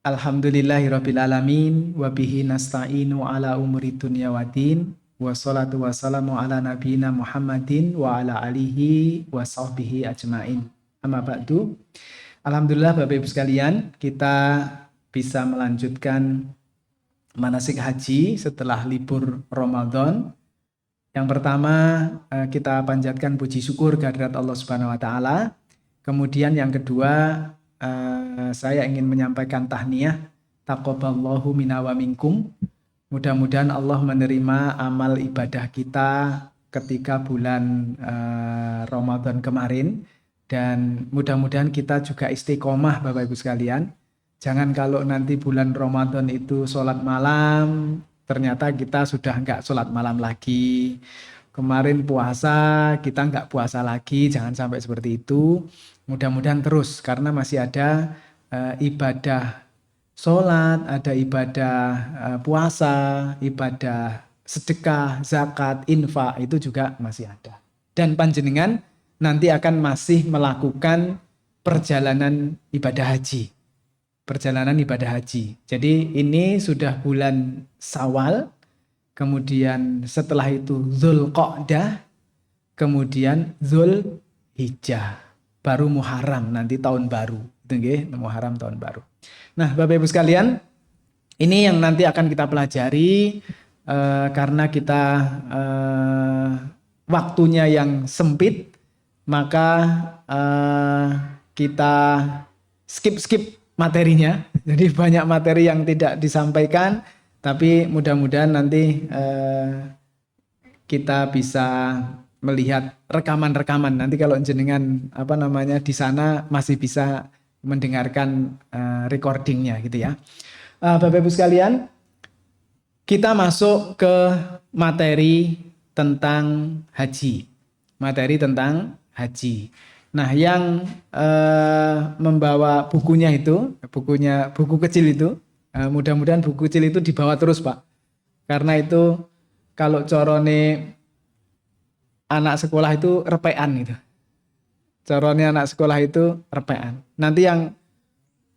Alhamdulillahirabbil alamin wa bihi nasta'inu ala umuri dunya waddin wassalatu wassalamu ala nabiyyina Muhammadin wa ala alihi wa sahbihi ajmain. Amma ba'du. Alhamdulillah Bapak Ibu sekalian, kita bisa melanjutkan manasik haji setelah libur Ramadan. Yang pertama kita panjatkan puji syukur kehadirat Allah Subhanahu wa taala. Kemudian yang kedua saya ingin menyampaikan tahniyah taqabbalallahu minna wa minkum. Mudah-mudahan Allah menerima amal ibadah kita ketika bulan Ramadan kemarin, dan mudah-mudahan kita juga istiqomah Bapak Ibu sekalian. Jangan kalau nanti bulan Ramadan itu sholat malam, ternyata kita sudah enggak sholat malam lagi. Kemarin puasa, kita enggak puasa lagi, jangan sampai seperti itu. Mudah-mudahan terus, karena masih ada ibadah sholat, ada ibadah puasa, ibadah sedekah, zakat, infak, itu juga masih ada. Dan panjenengan nanti akan masih melakukan perjalanan ibadah haji. Perjalanan ibadah haji. Jadi ini sudah bulan Syawal, kemudian setelah itu Dzulqa'dah, kemudian Dzulhijjah. Baru Muharram, nanti tahun baru. Itu nggih, Muharram tahun baru. Nah, Bapak Ibu sekalian, ini yang nanti akan kita pelajari karena kita waktunya yang sempit, maka kita skip materinya. Jadi banyak materi yang tidak disampaikan, tapi mudah-mudahan nanti kita bisa melihat rekaman-rekaman. Nanti kalau jenengan di sana masih bisa mendengarkan recordingnya gitu ya. Bapak Ibu sekalian, kita masuk ke materi tentang haji. Materi tentang haji. Nah, yang membawa bukunya itu, buku kecil itu, mudah-mudahan buku kecil itu dibawa terus, Pak. Karena itu kalau corone anak sekolah itu repean gitu. Caranya anak sekolah itu repean. Nanti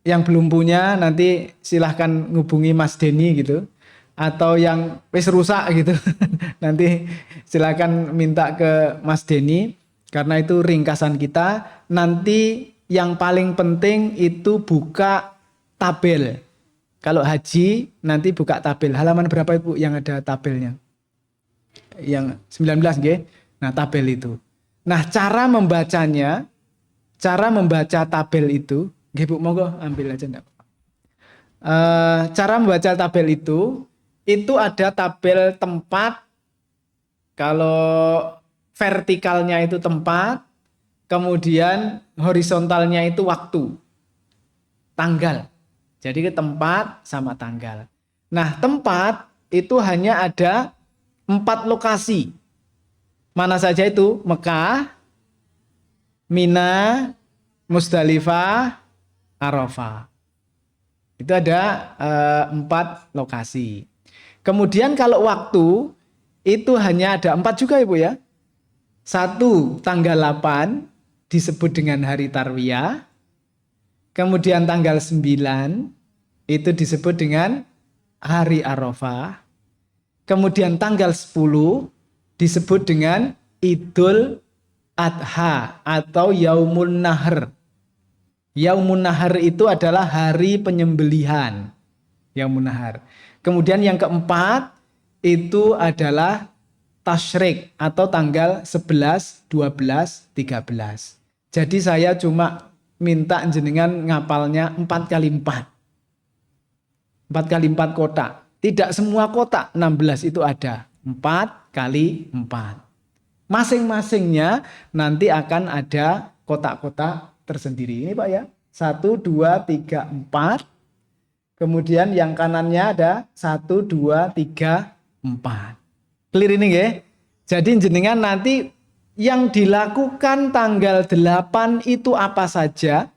yang belum punya nanti silahkan ngubungi Mas Denny gitu. Atau yang wis rusak gitu. Nanti silahkan minta ke Mas Denny. Karena itu ringkasan kita. Nanti yang paling penting itu buka tabel. Kalau haji nanti buka tabel. Halaman berapa Ibu yang ada tabelnya? Yang 19 nggih. Nah, tabel itu. Nah, cara membacanya, cara membaca tabel itu, nggih Bu, monggo ambil aja enggak. Cara membaca tabel itu ada tabel tempat. Kalau vertikalnya itu tempat, kemudian horizontalnya itu waktu, tanggal. Jadi ke tempat sama tanggal. Nah, tempat itu hanya ada 4 lokasi. Mana saja itu? Mekah, Mina, Musdalifah, Arafah. Itu ada 4 lokasi. Kemudian kalau waktu itu hanya ada 4 juga Ibu ya. 1 tanggal 8 disebut dengan hari Tarwiyah. Kemudian tanggal 9 itu disebut dengan hari Arafah. Kemudian tanggal 10 disebut dengan Idul Adha atau Yaumun Nahr. Yaumun Nahr itu adalah hari penyembelihan. Yaumun Nahr. Kemudian yang keempat itu adalah Tasyrik atau tanggal 11, 12, 13. Jadi saya cuma minta jenengan ngapalnya 4 kali 4. 4 kali 4 kotak. Tidak semua kotak 16 itu ada. 4 kali 4. Masing-masingnya nanti akan ada kotak-kotak tersendiri. Ini Pak ya. 1, 2, 3, 4. Kemudian yang kanannya ada 1, 2, 3, 4. Clear ini ya. Jadi jenengan nanti yang dilakukan tanggal 8 itu apa saja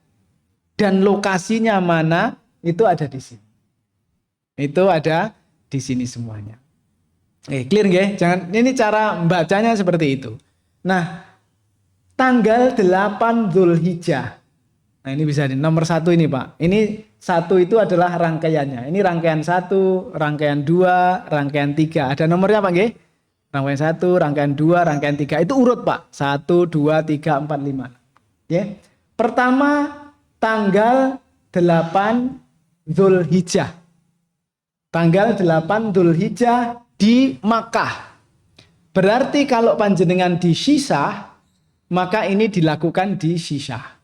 dan lokasinya mana itu ada di sini. Itu ada di sini semuanya. Clear nggih? Jangan, ini cara membacanya seperti itu. Nah, tanggal 8 Dzulhijjah. Nah ini bisa nomor 1 ini Pak. Ini 1 itu adalah rangkaiannya. Ini rangkaian 1, rangkaian 2, rangkaian 3. Ada nomornya Pak nggih? Rangkaian 1, rangkaian 2, rangkaian 3. Itu urut Pak. 1, 2, 3, 4, 5. Ya. Pertama tanggal 8 Dzulhijjah. Tanggal 8 Dzulhijjah di Makkah. Berarti kalau panjenengan di Sisah, maka ini dilakukan di Sisah.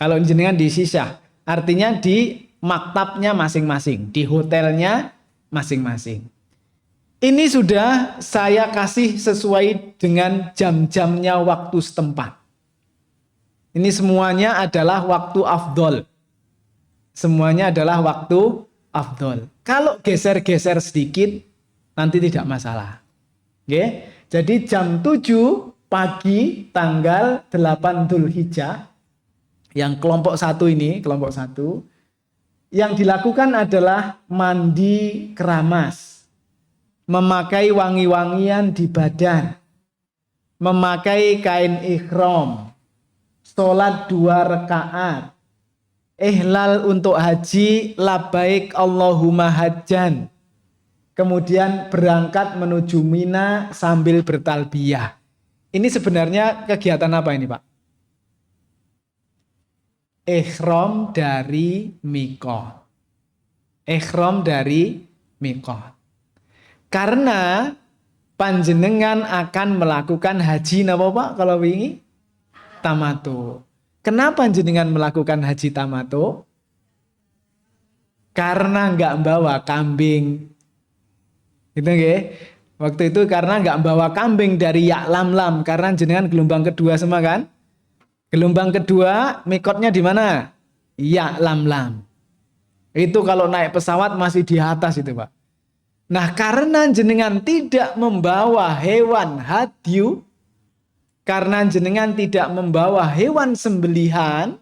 Kalau jenengan di Sisah, artinya di maktabnya masing-masing, di hotelnya masing-masing. Ini sudah saya kasih sesuai dengan jam-jamnya waktu setempat. Ini semuanya adalah waktu afdol. Semuanya adalah waktu afdol. Kalau geser-geser sedikit, nanti tidak masalah. Oke? Jadi jam 7 pagi tanggal 8 Dzulhijjah, yang kelompok 1 ini, kelompok 1, yang dilakukan adalah mandi keramas, memakai wangi-wangian di badan, memakai kain ihram, sholat 2 rakaat, ihlal untuk haji, labbaik Allahumma hajjan, kemudian berangkat menuju Mina sambil bertalbiyah. Ini sebenarnya kegiatan apa ini Pak? Ihram dari miqat. Ihram dari miqat. Karena panjenengan akan melakukan haji napa Pak kalau wingi? Tamato. Kenapa panjenengan melakukan haji tamato? Karena enggak bawa kambing. Gitu nggih? Waktu itu karena enggak bawa kambing dari Ya'lamlam, karena jenengan gelombang kedua semua kan? Gelombang kedua, mikotnya di mana? Ya'lamlam. Itu kalau naik pesawat masih di atas itu Pak. Nah karena jenengan tidak membawa hewan hadyu, karena jenengan tidak membawa hewan sembelihan,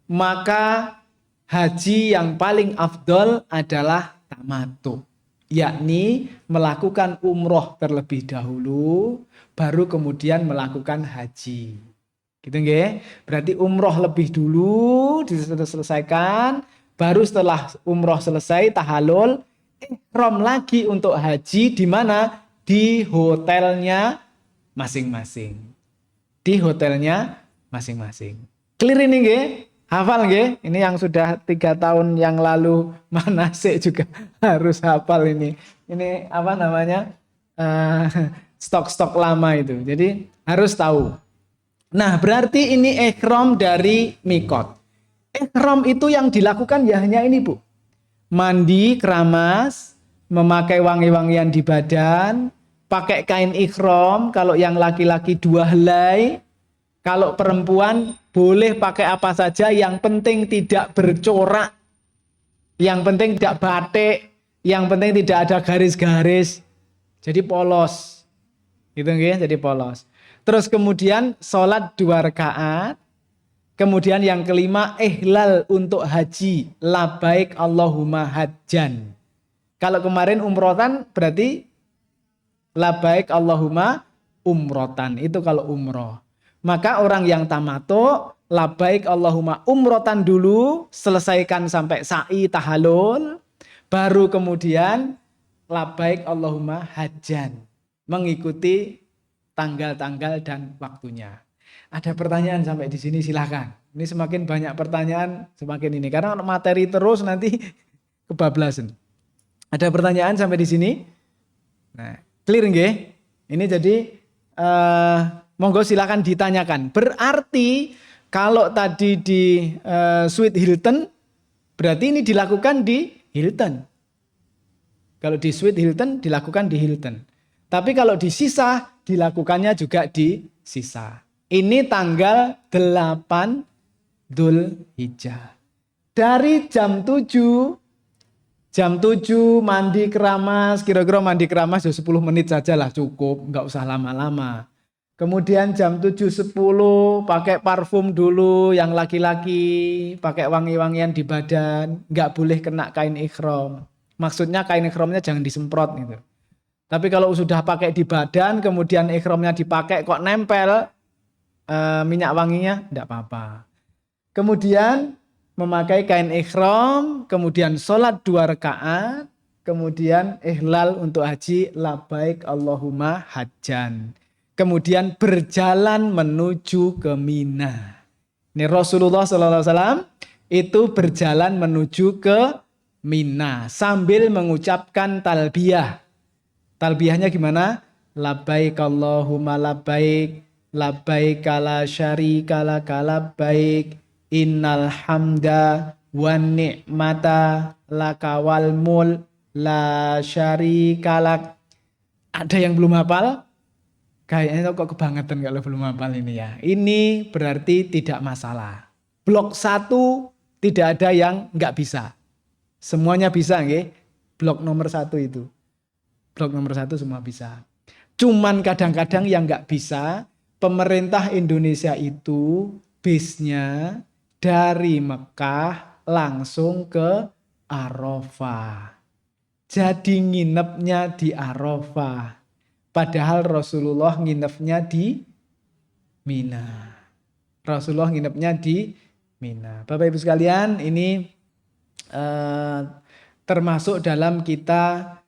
maka haji yang paling afdol adalah tamattu. Yakni melakukan umroh terlebih dahulu, baru kemudian melakukan haji. Gitu nggih. Berarti umroh lebih dulu diselesaikan, baru setelah umroh selesai tahallul, ihram lagi untuk haji di mana? Di hotelnya masing-masing. Di hotelnya masing-masing. Clear ini nggih? Hafal nggih? Ini yang sudah 3 tahun yang lalu manasik juga harus hafal ini. Ini apa namanya? Stok-stok lama itu. Jadi harus tahu. Nah, berarti ini ihram dari mikot. Ihram itu yang dilakukan ya hanya ini, Bu. Mandi keramas, memakai wangi-wangian di badan, pakai kain ihram, kalau yang laki-laki 2 helai, kalau perempuan boleh pakai apa saja, yang penting tidak bercorak, yang penting tidak batik, yang penting tidak ada garis-garis. Jadi polos. Gitu nggih, jadi polos. Terus kemudian sholat 2 rakaat. Kemudian yang kelima ihlal untuk haji. Labbaik Allahumma hajjan. Kalau kemarin umrotan berarti labbaik Allahumma umrotan. Itu kalau umroh. Maka orang yang tamattu labbaik Allahumma umrotan dulu. Selesaikan sampai sa'i tahallul. Baru kemudian labbaik Allahumma hajjan. Mengikuti tanggal-tanggal dan waktunya. Ada pertanyaan sampai di sini silahkan. Ini semakin banyak pertanyaan semakin ini. Karena materi terus nanti kebablasan. Ada pertanyaan sampai di sini? Nah, clear nggih? Ini jadi monggo silahkan ditanyakan. Berarti kalau tadi di Sweet Hilton, berarti ini dilakukan di Hilton. Kalau di Sweet Hilton dilakukan di Hilton. Tapi kalau di Sisah dilakukannya juga di Sisah. Ini tanggal 8 Dzulhijjah. Dari jam 7 mandi keramas, kira-kira mandi keramas 10 menit saja lah cukup, nggak usah lama-lama. Kemudian jam 7.10 pakai parfum dulu yang laki-laki, pakai wangi-wangian di badan, nggak boleh kena kain ihram. Maksudnya kain ihramnya jangan disemprot gitu. Tapi kalau sudah pakai di badan, kemudian ihramnya dipakai kok nempel minyak wanginya, enggak apa-apa. Kemudian memakai kain ihram, kemudian sholat 2 rakaat, kemudian ihlal untuk haji, labbaik Allahumma hajjan. Kemudian berjalan menuju ke Mina. Ini Rasulullah SAW itu berjalan menuju ke Mina sambil mengucapkan talbiyah. Talbiyahnya gimana? Labbaik Allahumma labbaik, labbaik la syarika laka labbaik, innal hamda wan ni'mata laka wal mul la syarika lak. Ada yang belum hafal? Kayaknya kok kebangetan kalau belum hafal ini ya. Ini berarti tidak masalah. Blok 1 tidak ada yang nggak bisa. Semuanya bisa nggih. Blok nomor 1 itu. Blok nomor 1 semua bisa. Cuman kadang-kadang yang nggak bisa, pemerintah Indonesia itu base-nya dari Mekah langsung ke Arafah. Jadi nginepnya di Arafah. Padahal Rasulullah nginepnya di Mina. Rasulullah nginepnya di Mina. Bapak Ibu sekalian, ini termasuk dalam kita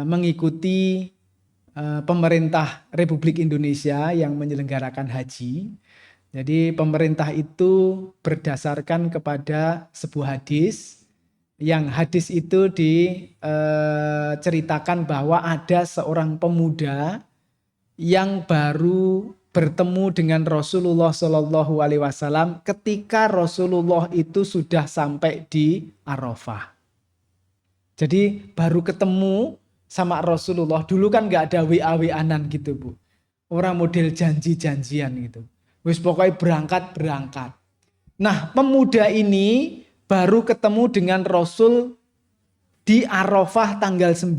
mengikuti pemerintah Republik Indonesia yang menyelenggarakan haji. Jadi pemerintah itu berdasarkan kepada sebuah hadis. Yang hadis itu diceritakan bahwa ada seorang pemuda yang baru bertemu dengan Rasulullah Shallallahu Alaihi Wasallam ketika Rasulullah itu sudah sampai di Arafah. Jadi baru ketemu sama Rasulullah. Dulu kan nggak ada WA-WA-an gitu Bu. Orang model janji-janjian gitu. Wis pokoknya berangkat. Nah pemuda ini baru ketemu dengan Rasul di Arafah tanggal 9.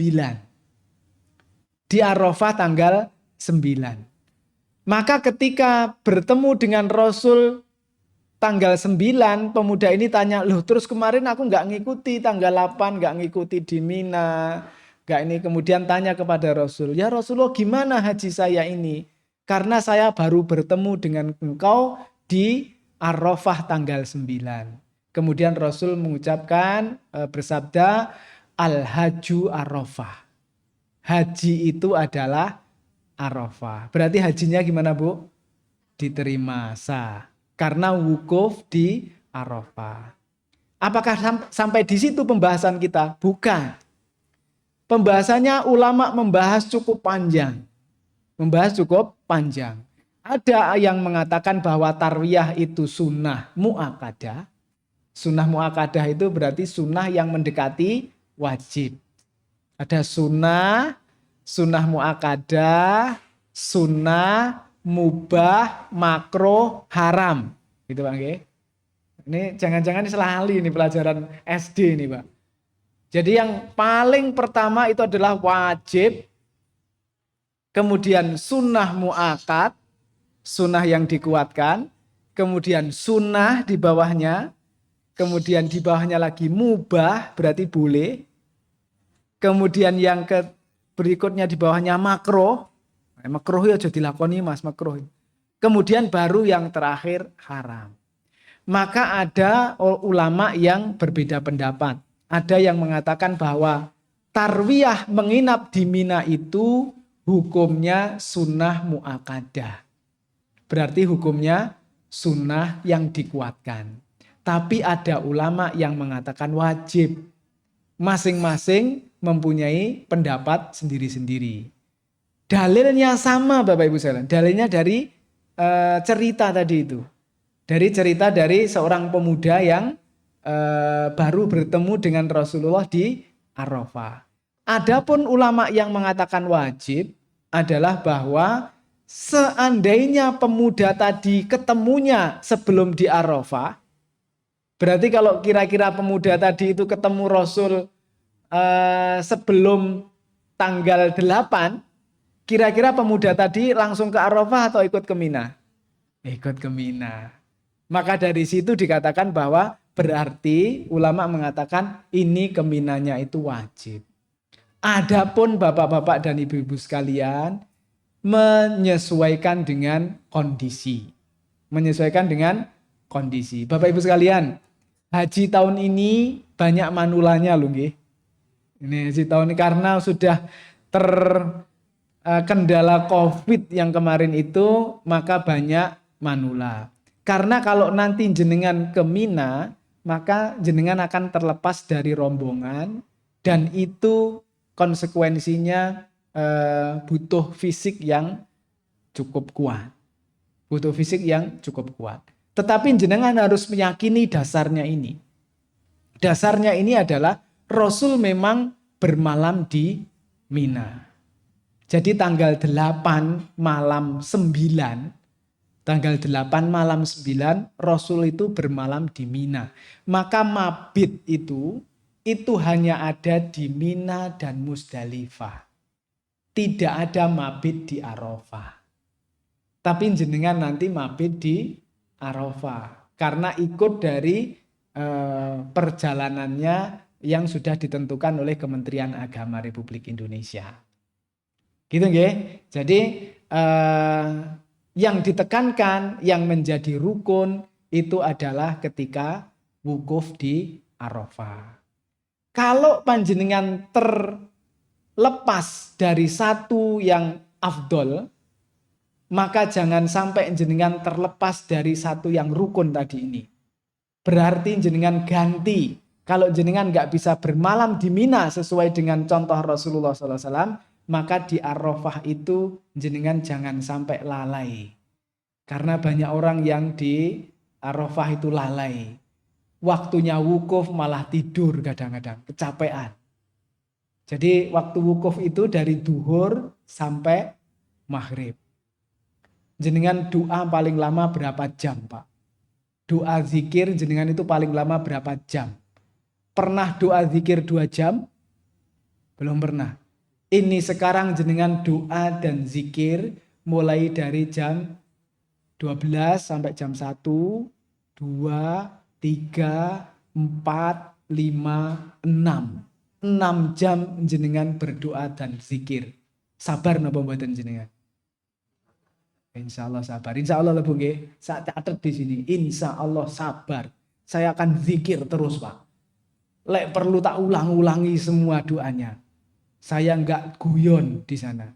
Di Arafah tanggal 9. Maka ketika bertemu dengan Rasul tanggal 9, pemuda ini tanya, loh terus kemarin aku nggak ngikuti tanggal 8, nggak ngikuti di Mina. Nggak ini. Kemudian tanya kepada Rasul, ya Rasulullah gimana haji saya ini? Karena saya baru bertemu dengan engkau di Arafah tanggal 9. Kemudian Rasul mengucapkan bersabda al-haju Arafah. Haji itu adalah Arafah. Berarti hajinya gimana Bu? Diterima sah. Karena wukuf di Arafah. Apakah sampai di situ pembahasan kita? Bukan. Pembahasannya ulama membahas cukup panjang. Ada yang mengatakan bahwa tarwiyah itu sunnah mu'akadah. Sunnah mu'akadah itu berarti sunnah yang mendekati wajib. Ada sunnah mu'akadah, sunnah, mubah, makruh, haram. Gitu Pak. Ini jangan-jangan selalu ini pelajaran SD ini Pak. Jadi yang paling pertama itu adalah wajib. Kemudian sunnah mu'akad, sunnah yang dikuatkan. Kemudian sunnah di bawahnya. Kemudian di bawahnya lagi mubah, berarti boleh. Kemudian yang berikutnya di bawahnya makruh. Makruh ya jadi dilakoni Mas, makruh. Kemudian baru yang terakhir haram. Maka ada ulama yang berbeda pendapat. Ada yang mengatakan bahwa tarwiyah menginap di Mina itu hukumnya sunnah mu'akadah. Berarti hukumnya sunnah yang dikuatkan. Tapi ada ulama yang mengatakan wajib. Masing-masing mempunyai pendapat sendiri-sendiri. Dalilnya sama Bapak Ibu sekalian. Dalilnya dari cerita tadi itu. Dari cerita dari seorang pemuda yang baru bertemu dengan Rasulullah di Arafah. Adapun ulama yang mengatakan wajib adalah bahwa seandainya pemuda tadi ketemunya sebelum di Arafah, berarti kalau kira-kira pemuda tadi itu ketemu Rasul sebelum tanggal 8, kira-kira pemuda tadi langsung ke Arafah atau ikut ke Mina? Ikut ke Mina. Maka dari situ dikatakan bahwa berarti ulama mengatakan ini ke Minanya itu wajib. Adapun bapak-bapak dan ibu-ibu sekalian menyesuaikan dengan kondisi. Menyesuaikan dengan kondisi. Bapak Ibu sekalian, haji tahun ini banyak manulanya loh nggih. Ini haji tahun ini karena sudah terkendala COVID yang kemarin itu, maka banyak manula. Karena kalau nanti jenengan ke Mina, maka jenengan akan terlepas dari rombongan dan itu konsekuensinya butuh fisik yang cukup kuat. Butuh fisik yang cukup kuat. Tetapi jenengan harus meyakini dasarnya ini. Dasarnya ini adalah Rasul memang bermalam di Mina. Jadi tanggal 8 malam 9, tanggal 8 malam 9 Rasul itu bermalam di Mina. Maka mabit itu hanya ada di Mina dan Musdalifah. Tidak ada mabit di Arafah. Tapi jenengan nanti mabit di Arafah. Karena ikut dari perjalanannya yang sudah ditentukan oleh Kementerian Agama Republik Indonesia. Gitu nggih. Jadi yang ditekankan, yang menjadi rukun itu adalah ketika wukuf di Arafah. Kalau panjenengan terlepas dari satu yang afdol, maka jangan sampai jenengan terlepas dari satu yang rukun tadi ini. Berarti jenengan ganti. Kalau jenengan nggak bisa bermalam di Mina sesuai dengan contoh Rasulullah SAW, maka di Arafah itu jenengan jangan sampai lalai. Karena banyak orang yang di Arafah itu lalai. Waktunya wukuf malah tidur kadang-kadang, kecapean. Jadi waktu wukuf itu dari duhur sampai maghrib. Jenengan doa paling lama berapa jam, Pak? Doa zikir jenengan itu paling lama berapa jam? Pernah doa zikir 2 jam? Belum pernah. Ini sekarang jenengan doa dan zikir mulai dari jam 12 sampai jam 1, 2, 3, 4, 5, 6. 6 jam jenengan berdoa dan zikir. Sabar napa mboten jenengan? Insya Allah sabar. Insya Allah Bu nggih. Saya catat di sini. Insya Allah sabar. Saya akan zikir terus Pak. Lek perlu tak ulang-ulangi semua doanya. Saya enggak guyon di sana.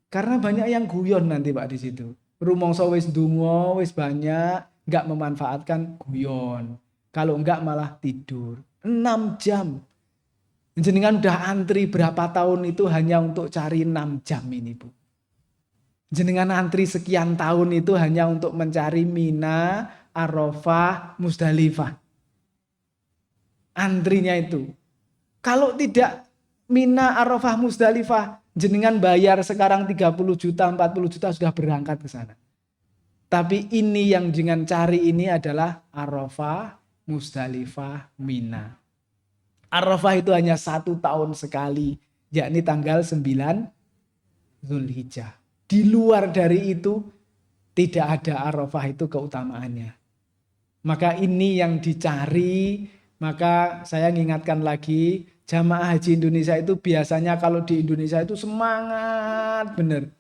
Karena banyak yang guyon nanti Pak di situ. Rumangsa wis ndonga, wis banyak, enggak memanfaatkan guyon. Kalau enggak malah tidur. 6 jam. Jenengan udah antri berapa tahun itu hanya untuk cari 6 jam ini Bu. Jenengan antri sekian tahun itu hanya untuk mencari Mina, Arafah, Musdalifah. Antrinya itu. Kalau tidak Mina, Arafah, Musdalifah, jenengan bayar sekarang 30 juta, 40 juta sudah berangkat ke sana. Tapi ini yang jenengan cari ini adalah Arafah, Musdalifah, Mina. Arafah itu hanya 1 tahun sekali, yakni tanggal 9 Zulhijjah. Di luar dari itu tidak ada Arafah itu keutamaannya. Maka ini yang dicari. Maka saya mengingatkan lagi, jamaah haji Indonesia itu biasanya kalau di Indonesia itu semangat bener.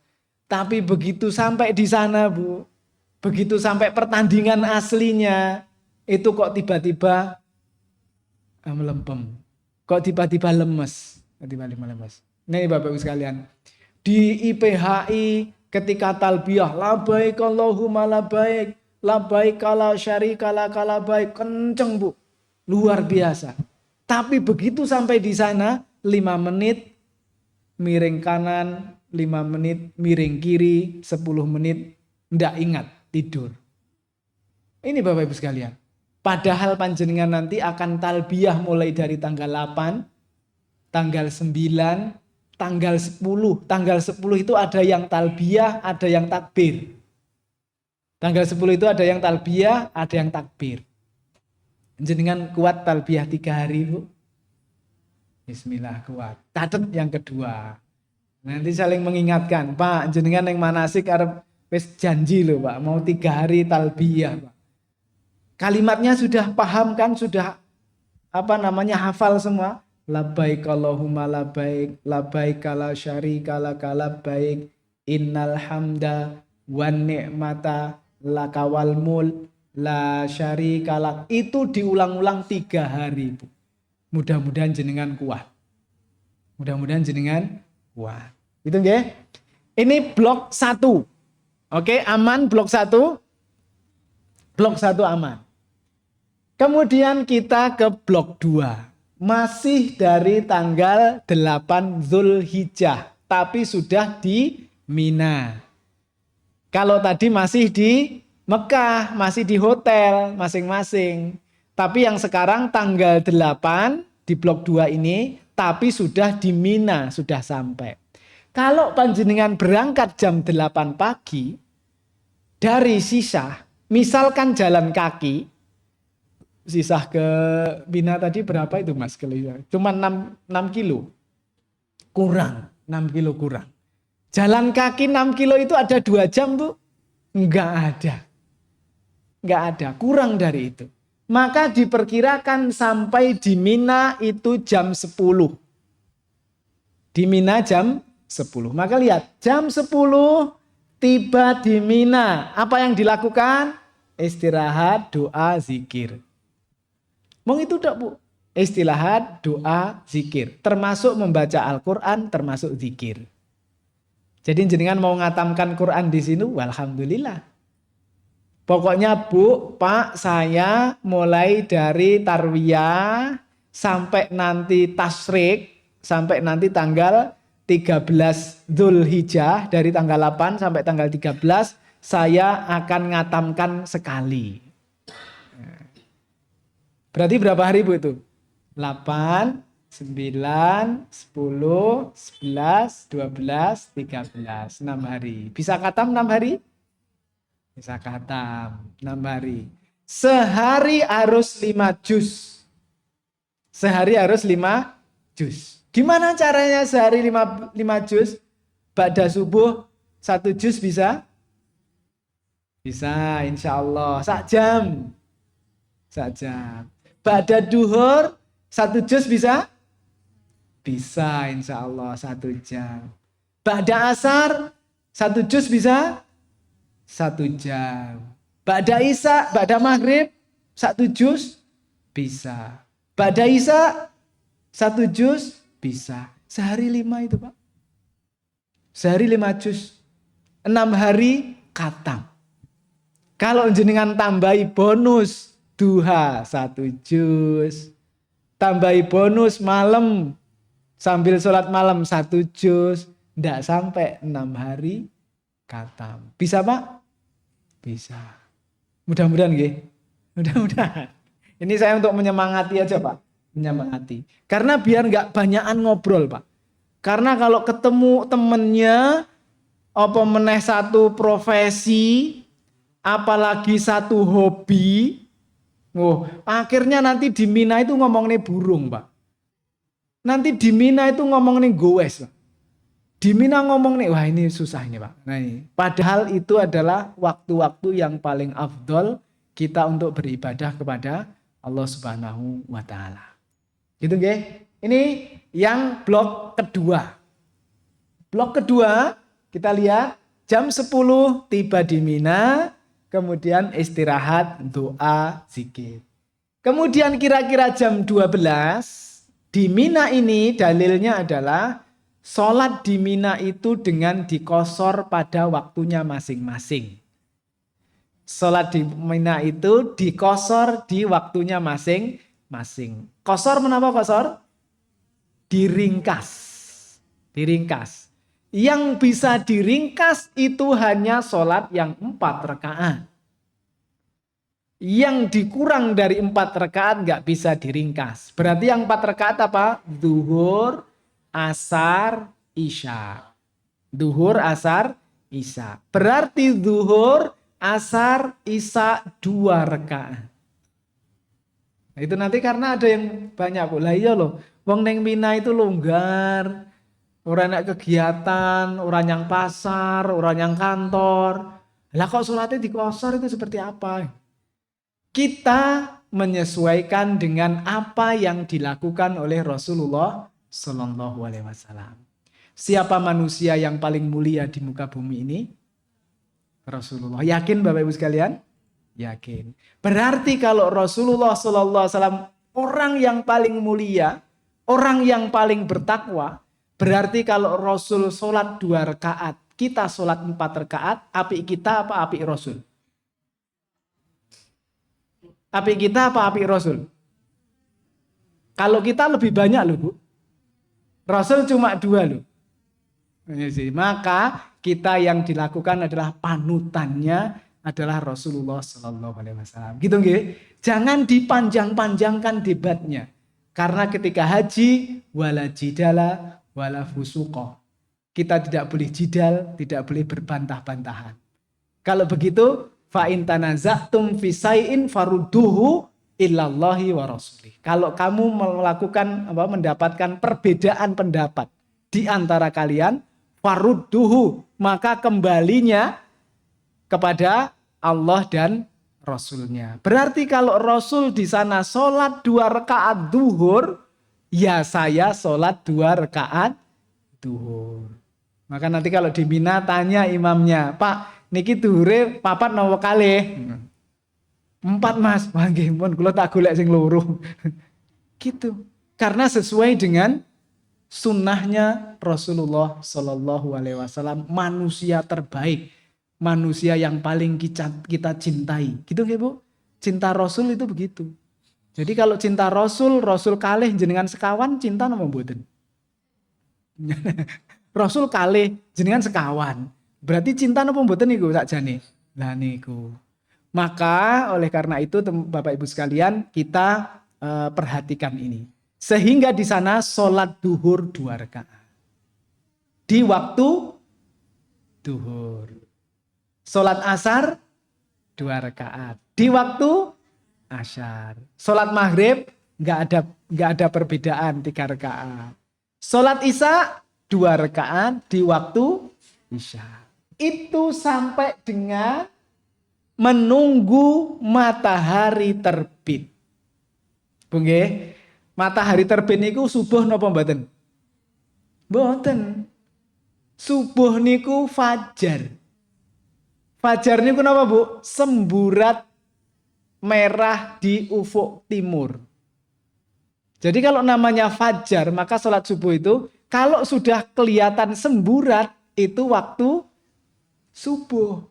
Tapi begitu sampai di sana Bu, begitu sampai pertandingan aslinya, itu kok tiba-tiba melempem. Kok tiba-tiba lemes. Tiba-tiba lemes. Nih Bapak Ibu sekalian. Di IPHI ketika talbiyah labaik Allahumma labaik, labaik la syarika lak labaik, kenceng Bu. Luar biasa. Tapi begitu sampai di sana 5 menit miring kanan, 5 menit miring kiri, 10 menit ndak ingat tidur. Ini Bapak Ibu sekalian. Padahal panjenengan nanti akan talbiyah mulai dari tanggal 8, tanggal 9, tanggal 10. Tanggal 10 itu ada yang talbiyah, ada yang takbir. Tanggal 10 itu ada yang talbiyah, ada yang takbir. Jenengan kuat talbiyah 3 hari Bu? Bismillah kuat. Catat yang kedua. Nanti saling mengingatkan, Pak jenengan yang manasik arep wis janji loh Pak, mau 3 hari talbiyah Pak. Kalimatnya sudah paham kan, sudah hafal semua. Labbaik Allahumma labbaik, labbaik la syarika lak labbaik, innal hamda wan ni'mata laka wal mulk la syarikalak. Itu diulang-ulang 3 hari, Bu. Mudah-mudahan jenengan kuat. Mudah-mudahan jenengan kuat. Itu nggih. Ini blok 1. Oke, aman blok 1. Blok 1 aman. Kemudian kita ke blok 2. Masih dari tanggal 8 Zulhijjah, tapi sudah di Mina. Kalau tadi masih di Mekah, masih di hotel masing-masing. Tapi yang sekarang tanggal 8 di blok 2 ini, tapi sudah di Mina, sudah sampai. Kalau panjenengan berangkat jam 8 pagi dari Sisah, misalkan jalan kaki, Sisah ke Mina tadi berapa itu Mas? Cuma 6 kilo. Kurang, 6 kilo kurang. Jalan kaki 6 kilo itu ada 2 jam tuh? Enggak ada. Enggak ada, kurang dari itu. Maka diperkirakan sampai di Mina itu jam 10. Di Mina jam 10. Maka lihat, jam 10 tiba di Mina. Apa yang dilakukan? Istirahat, doa, zikir. Mau itu tak, Bu? Istirahat, doa, zikir. Termasuk membaca Al-Quran, termasuk zikir. Jadi jenengan mau ngatamkan Quran di sini, alhamdulillah. Pokoknya Bu, Pak, saya mulai dari tarwiyah sampai nanti tasyrik, sampai nanti tanggal 13 Dzulhijjah, dari tanggal 8 sampai tanggal 13, saya akan ngatamkan sekali. Berarti berapa hari Bu itu? 8, 9, 10, 11, 12, 13, 6 hari. Bisa khatam 6 hari? Bisa khatam 6 hari. Sehari harus 5 juz. Sehari harus 5 juz. Gimana caranya sehari 5 juz? Ba'da subuh 1 juz bisa? Bisa, insya Allah. Sak jam. Ba'da duhur 1 juz bisa? Bisa, insya Allah 1 jam. Ba'da asar 1 juz bisa? 1 jam. Ba'da isya, ba'da maghrib 1 juz bisa. Ba'da isya 1 juz bisa. Sehari 5 itu Pak. Sehari 5 juz. 6 hari khatam. Kalau jenengan tambahi bonus duha 1 juz. Tambahi bonus malam sambil sholat malam 1 juz. Tidak sampai 6 hari khatam. Bisa Pak? Bisa. Mudah-mudahan nggih. Mudah-mudahan. Ini saya untuk menyemangati aja Pak. Menyemangati. Karena biar nggak banyakan ngobrol Pak. Karena kalau ketemu temennya, apa meneh satu profesi, apalagi satu hobi, akhirnya nanti di Mina itu ngomongnya burung Pak. Nanti di Mina itu ngomongnya goes Pak. Di Mina ngomong nih, wah ini susah ini Pak. Nah, ini. Padahal itu adalah waktu-waktu yang paling afdol kita untuk beribadah kepada Allah Subhanahu wa Ta'ala. Gitu nggih. Ini yang blok kedua. Blok kedua kita lihat jam 10 tiba di Mina, kemudian istirahat, doa, zikir. Kemudian kira-kira jam 12 di Mina ini dalilnya adalah sholat di Mina itu dengan dikosor pada waktunya masing-masing. Sholat di Mina itu dikosor di waktunya masing-masing. Kosor menapa kosor? Diringkas. Diringkas. Yang bisa diringkas itu hanya sholat yang 4 rakaat. Yang dikurang dari 4 rakaat nggak bisa diringkas. Berarti yang 4 rakaat apa? Zuhur, asar, isya. Duhur, asar, isya. Berarti duhur, asar, isya 2 rakaat. Nah, itu nanti karena ada yang banyak Bu. Lah iya loh, wong neng Mina itu longgar. Orang yang kegiatan, orang yang pasar, orang yang kantor. Lah kok sholatnya dikosor itu seperti apa? Kita menyesuaikan dengan apa yang dilakukan oleh Rasulullah Shallallahu Alaihi Wasallam. Siapa manusia yang paling mulia di muka bumi ini? Rasulullah. Yakin Bapak Ibu sekalian? Yakin. Berarti kalau Rasulullah SAW orang yang paling mulia, orang yang paling bertakwa, berarti kalau Rasul sholat 2 rakaat, kita sholat 4 rakaat, apik kita apa apik Rasul? Apik kita apa apik Rasul? Kalau kita lebih banyak loh Bu. Rasul cuma 2 loh. Maka kita yang dilakukan adalah panutannya adalah Rasulullah Sallallahu Alaihi Wasallam. Gitu nggih? Jangan dipanjang-panjangkan debatnya. Karena ketika haji wala jidala wala fusuqa. Kita tidak boleh jidal, tidak boleh berbantah-bantahan. Kalau begitu, fa in tanaza'tum fi shay'in farudduhu ilallahi wa rasulih. Kalau kamu mendapatkan perbedaan pendapat di antara kalian, farudduhu, maka kembalinya kepada Allah dan Rasulnya. Berarti kalau Rasul di sana sholat 2 rakaat duhur, ya saya sholat 2 rakaat duhur. Maka nanti kalau di Mina tanya imamnya, Pak, niki duhure 4 napa kalih? 4 Mas. Wah nggih pun kula tak golek sing loro. Gitu. Karena sesuai dengan sunnahnya Rasulullah Shallallahu Alaihi Wasallam, manusia terbaik. Manusia yang paling kita cintai. Gitu nggih Bu? Cinta Rasul itu begitu. Jadi kalau cinta Rasul, Rasul kalih jenengan sekawan, cinta napa mboten? Rasul kalih jenengan sekawan. Berarti cinta napa mboten niku sakjane? Lah niku. Maka oleh karena itu Bapak Ibu sekalian, kita perhatikan ini. Sehingga di sana sholat duhur 2 rakaat. Di waktu duhur. Sholat asar 2 rakaat. Di waktu asyar. Sholat maghrib nggak ada perbedaan 3 rakaat. Sholat isya 2 rakaat di waktu isya. Itu sampai dengan menunggu matahari terbit. Nggih. Matahari terbit niku subuh napa mboten? Mboten. Subuh niku fajar. Fajar niku napa Bu? Semburat merah di ufuk timur. Jadi kalau namanya fajar, maka sholat subuh itu kalau sudah kelihatan semburat itu waktu subuh.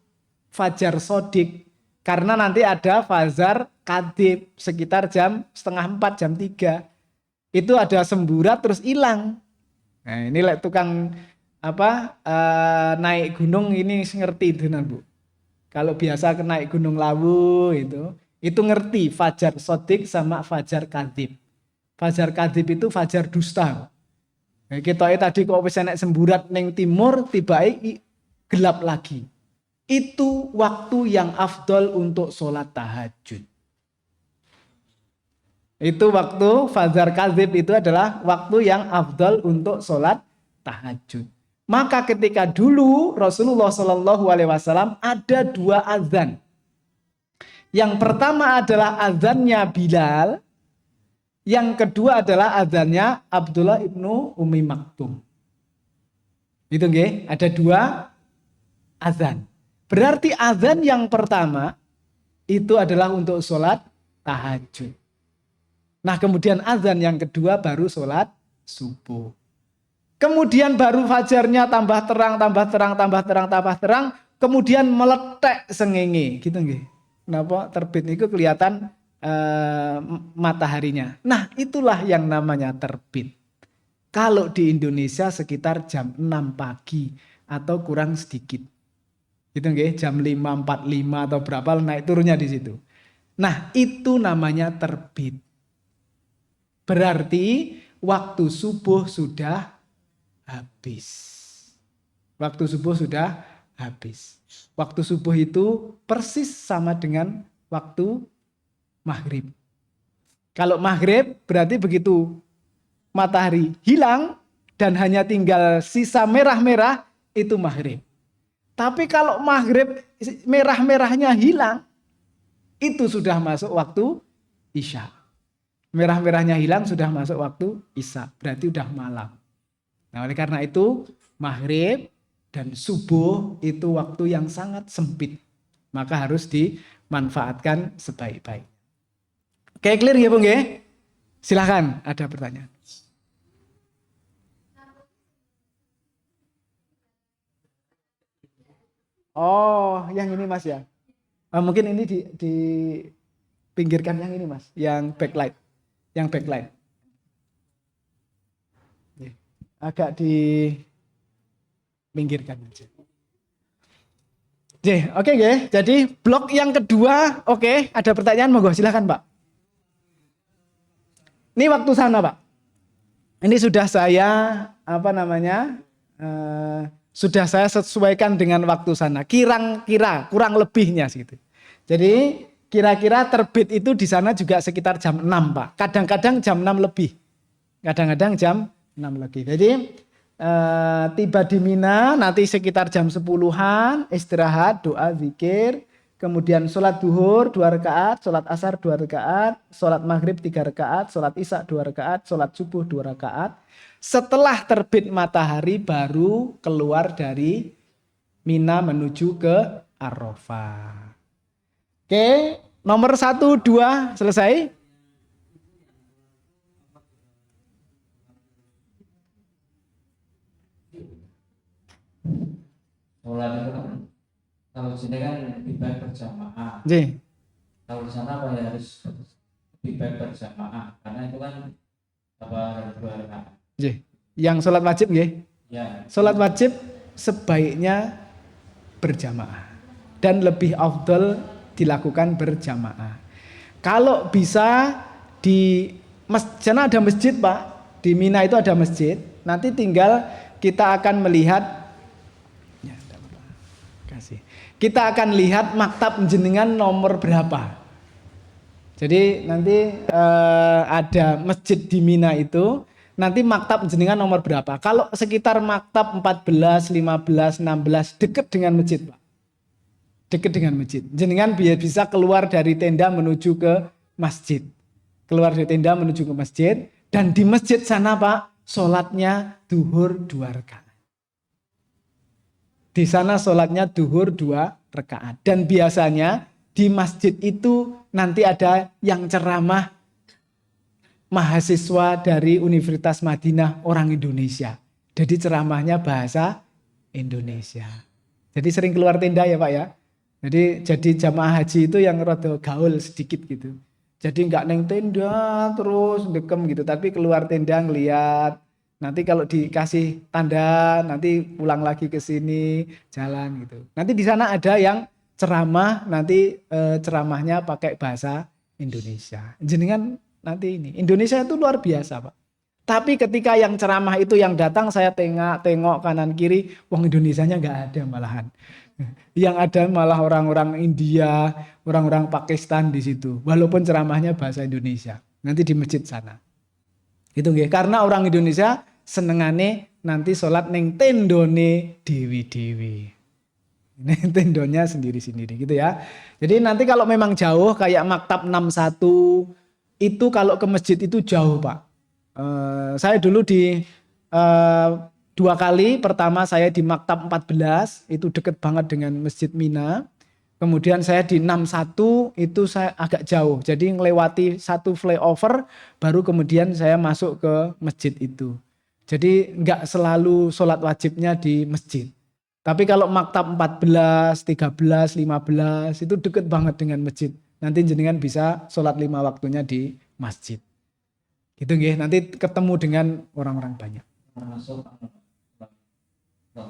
Fajar sodik. Karena nanti ada fajar kadib sekitar jam 3:30, jam 3. Itu ada semburat terus hilang. Nah ini tukang naik gunung ini ngerti itu Bu. Kalau biasa naik Gunung Lawu itu ngerti fajar sodik sama fajar kadib. Fajar kadib itu fajar dusta. Nah, kita tadi kok wis enek semburat ning timur tiba-tiba gelap lagi. Itu waktu yang afdol untuk sholat tahajud. Itu waktu fajar kadib itu adalah waktu yang afdol untuk sholat tahajud. Maka ketika dulu Rasulullah Shallallahu Alaihi Wasallam ada 2 azan. Yang pertama adalah azannya Bilal. Yang kedua adalah azannya Abdullah ibnu Umi Maktum. Itu nggih, ada 2 azan. Berarti azan yang pertama itu adalah untuk sholat tahajud. Nah kemudian azan yang kedua baru sholat subuh. Kemudian baru fajarnya tambah terang, tambah terang, tambah terang, tambah terang. Kemudian meletek sengenge. Gitu nggih. Kenapa? Terbit itu kelihatan mataharinya. Nah itulah yang namanya terbit. Kalau di Indonesia sekitar jam 6 pagi atau kurang sedikit. Gitu nggih, jam 5.45 atau berapa naik turunnya di situ. Nah itu namanya terbit. Berarti waktu subuh sudah habis. Waktu subuh sudah habis. Waktu subuh itu persis sama dengan waktu maghrib. Kalau maghrib berarti begitu matahari hilang dan hanya tinggal sisa merah-merah itu maghrib. Tapi kalau maghrib merah-merahnya hilang itu sudah masuk waktu isya. Merah-merahnya hilang sudah masuk waktu isya. Berarti udah malam. Nah oleh karena itu maghrib dan subuh itu waktu yang sangat sempit. Maka harus manfaatkan sebaik-baik. Oke, clear ya Bung ya? Silahkan, ada pertanyaan. Oh, yang ini Mas ya. Mungkin ini dipinggirkan yang ini Mas, yang backlight. Yang backlight. Agak dipinggirkan aja. Oke, jadi blok yang kedua, oke, ada pertanyaan monggo silakan Pak. Ini waktu sana Pak. Ini sudah saya sudah saya sesuaikan dengan waktu sana. Kira-kira kurang lebihnya gitu. Jadi kira-kira terbit itu di sana juga sekitar jam 6 Pak. Kadang-kadang jam 6 lebih. Kadang-kadang jam 6 lebih. Jadi tiba di Mina nanti sekitar jam 10-an, istirahat, doa, zikir, kemudian sholat duhur 2 rakaat, sholat asar 2 rakaat, sholat maghrib 3 rakaat, sholat isya 2 rakaat, sholat subuh 2 rakaat. Setelah terbit matahari baru keluar dari Mina menuju ke Arafah. Oke, nomor 1, 2 selesai. Sholat itu kan kalau sini kan lebih baik berjamaah. Kalau di sana apa ya harus lebih baik berjamaah karena itu kan harus 2 rakaat. Yang sholat wajib Ya. Sholat wajib sebaiknya berjamaah dan lebih afdal dilakukan berjamaah. Kalau bisa di sana ada masjid Pak, di Mina itu ada masjid. Nanti tinggal kita akan melihat. Kita akan lihat maktab jenengan nomor berapa. Jadi nanti ada masjid di Mina itu, nanti maktab jenengan nomor berapa. Kalau sekitar maktab 14, 15, 16 dekat dengan masjid Pak. Dekat dengan masjid. Jenengan bisa keluar dari tenda menuju ke masjid. Keluar dari tenda menuju ke masjid. Dan di masjid sana Pak, sholatnya duhur 2 rakaat. Di sana sholatnya duhur 2 rakaat. Dan biasanya di masjid itu nanti ada yang ceramah mahasiswa dari Universitas Madinah orang Indonesia. Jadi ceramahnya bahasa Indonesia. Jadi sering keluar tenda ya Pak ya. Jadi jamaah haji itu yang rada gaul sedikit gitu. Jadi nggak neng tenda terus dekem gitu. Tapi keluar tenda ngeliat. Nanti kalau dikasih tanda, nanti pulang lagi ke sini, jalan gitu. Nanti di sana ada yang ceramah, nanti ceramahnya pakai bahasa Indonesia. Jenengan nanti ini, Indonesia itu luar biasa Pak. Tapi ketika yang ceramah itu yang datang, saya tengok kanan kiri, wong Indonesianya nggak ada malahan. Yang ada malah orang-orang India, orang-orang Pakistan di situ. Walaupun ceramahnya bahasa Indonesia. Nanti di masjid sana. Gitu nggih. Karena orang Indonesia senengane nanti sholat neng tendone dewi-dewi. Neng tendonya sendiri-sendiri gitu ya. Jadi nanti kalau memang jauh kayak maktab 61 itu kalau ke masjid itu jauh Pak. Saya dulu di 2 kali. Pertama saya di maktab 14 itu deket banget dengan Masjid Mina. Kemudian saya di 61 itu saya agak jauh. Jadi ngelewati satu flyover baru kemudian saya masuk ke masjid itu. Jadi nggak selalu sholat wajibnya di masjid. Tapi kalau maktab 14, 13, 15 itu deket banget dengan masjid. Nanti jenengan bisa sholat 5 waktunya di masjid. Gitu nggih, nanti ketemu dengan orang-orang banyak. Termasuk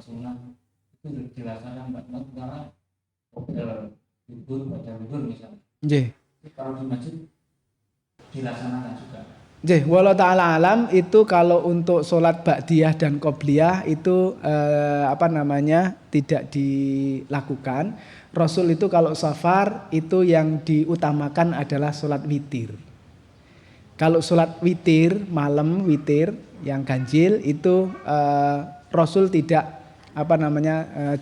sunnah itu dilaksanakan karena libur pada libur misalnya. Kalau di masjid dilaksanakan juga. Wallahu ta'ala alam itu kalau untuk sholat ba'diyah dan qobliyah itu tidak dilakukan. Rasul itu kalau safar itu yang diutamakan adalah sholat witir. Kalau sholat witir, malam witir yang ganjil itu Rasul tidak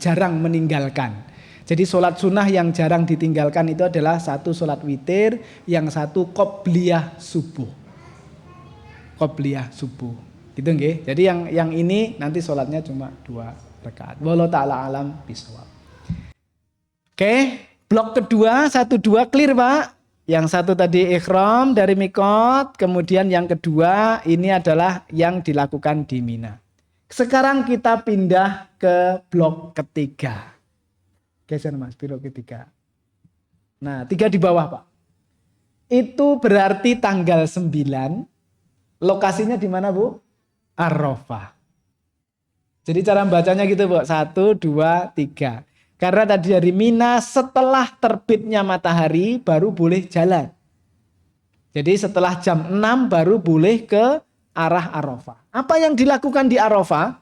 jarang meninggalkan. Jadi sholat sunnah yang jarang ditinggalkan itu adalah satu sholat witir, yang satu qobliyah subuh. Qobliyah subuh. Gitu nggih. Jadi yang ini nanti sholatnya cuma 2 rakaat. Wallahu ta'ala alam bishawab. Oke, Blok kedua 1 2 clear Pak. Yang satu tadi ihram dari mikot, kemudian yang kedua ini adalah yang dilakukan di Mina. Sekarang kita pindah ke blok ketiga. Geser Mas, blok ketiga. Nah, 3 di bawah Pak. Itu berarti tanggal 9. Lokasinya di mana Bu? Arafah. Jadi cara bacanya gitu Bu. 1, 2, 3. Karena tadi dari Mina setelah terbitnya matahari baru boleh jalan. Jadi setelah jam 6 baru boleh ke arah Arafah. Apa yang dilakukan di Arafah?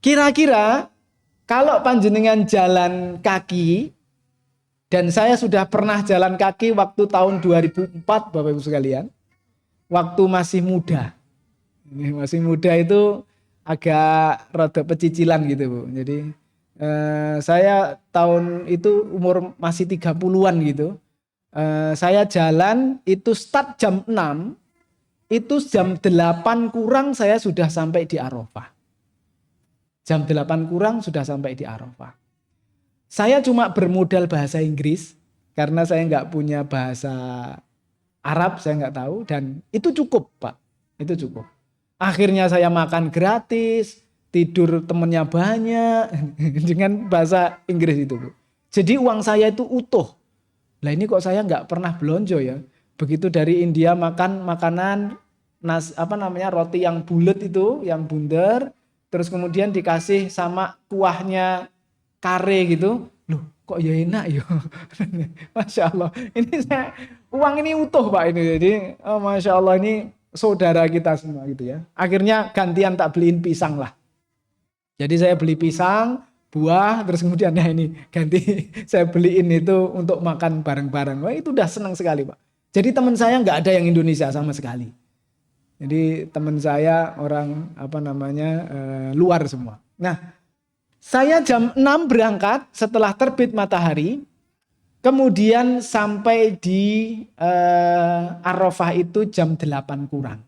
Kira-kira kalau panjenengan jalan kaki, dan saya sudah pernah jalan kaki waktu tahun 2004 Bapak Ibu sekalian. Waktu masih muda. Masih muda itu agak rada pecicilan gitu Bu. Jadi saya tahun itu umur masih 30-an gitu. Saya jalan itu start jam 6, itu jam 8 kurang saya sudah sampai di Arafah. Jam 8 kurang sudah sampai di Arafah. Saya cuma bermodal bahasa Inggris karena saya nggak punya bahasa Arab, saya nggak tahu, dan itu cukup Pak, itu cukup. Akhirnya saya makan gratis, tidur temennya banyak dengan bahasa Inggris itu Bu. Jadi uang saya itu utuh. Lah ini kok saya nggak pernah belonjo ya. Begitu dari India makan makanan roti yang bulat itu, yang bundar, terus kemudian dikasih sama kuahnya kare gitu. Loh kok ya enak ya. Masya Allah. Ini uang ini utuh Pak ini. Jadi Masya Allah ini saudara kita semua gitu ya. Akhirnya gantian tak beliin pisang lah. Jadi saya beli pisang, buah, terus kemudian ya ini ganti saya beliin itu untuk makan bareng-bareng. Wah itu udah senang sekali Pak. Jadi teman saya nggak ada yang Indonesia sama sekali. Jadi teman saya orang luar semua. Nah saya jam 6 berangkat setelah terbit matahari. Kemudian sampai di Arafah itu jam 8 kurang.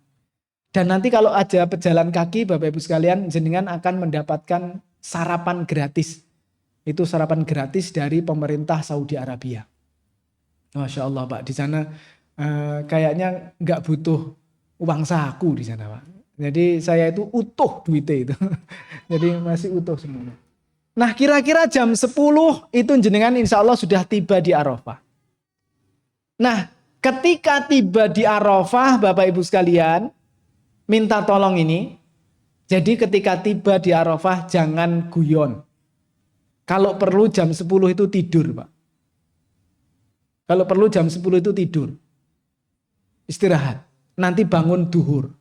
Dan nanti kalau ada pejalan kaki Bapak Ibu sekalian, jenengan akan mendapatkan sarapan gratis. Itu sarapan gratis dari pemerintah Saudi Arabia. Masya Allah Pak, di sana kayaknya nggak butuh uang saku di sana Pak. Jadi saya itu utuh duitnya itu. Jadi masih utuh semua. Nah kira-kira jam 10 itu jenengan insya Allah sudah tiba di Arafah. Nah ketika tiba di Arafah Bapak Ibu sekalian, minta tolong ini. Jadi ketika tiba di Arafah jangan guyon. Kalau perlu jam 10 itu tidur Pak. Kalau perlu jam 10 itu tidur. Istirahat. Nanti bangun duhur.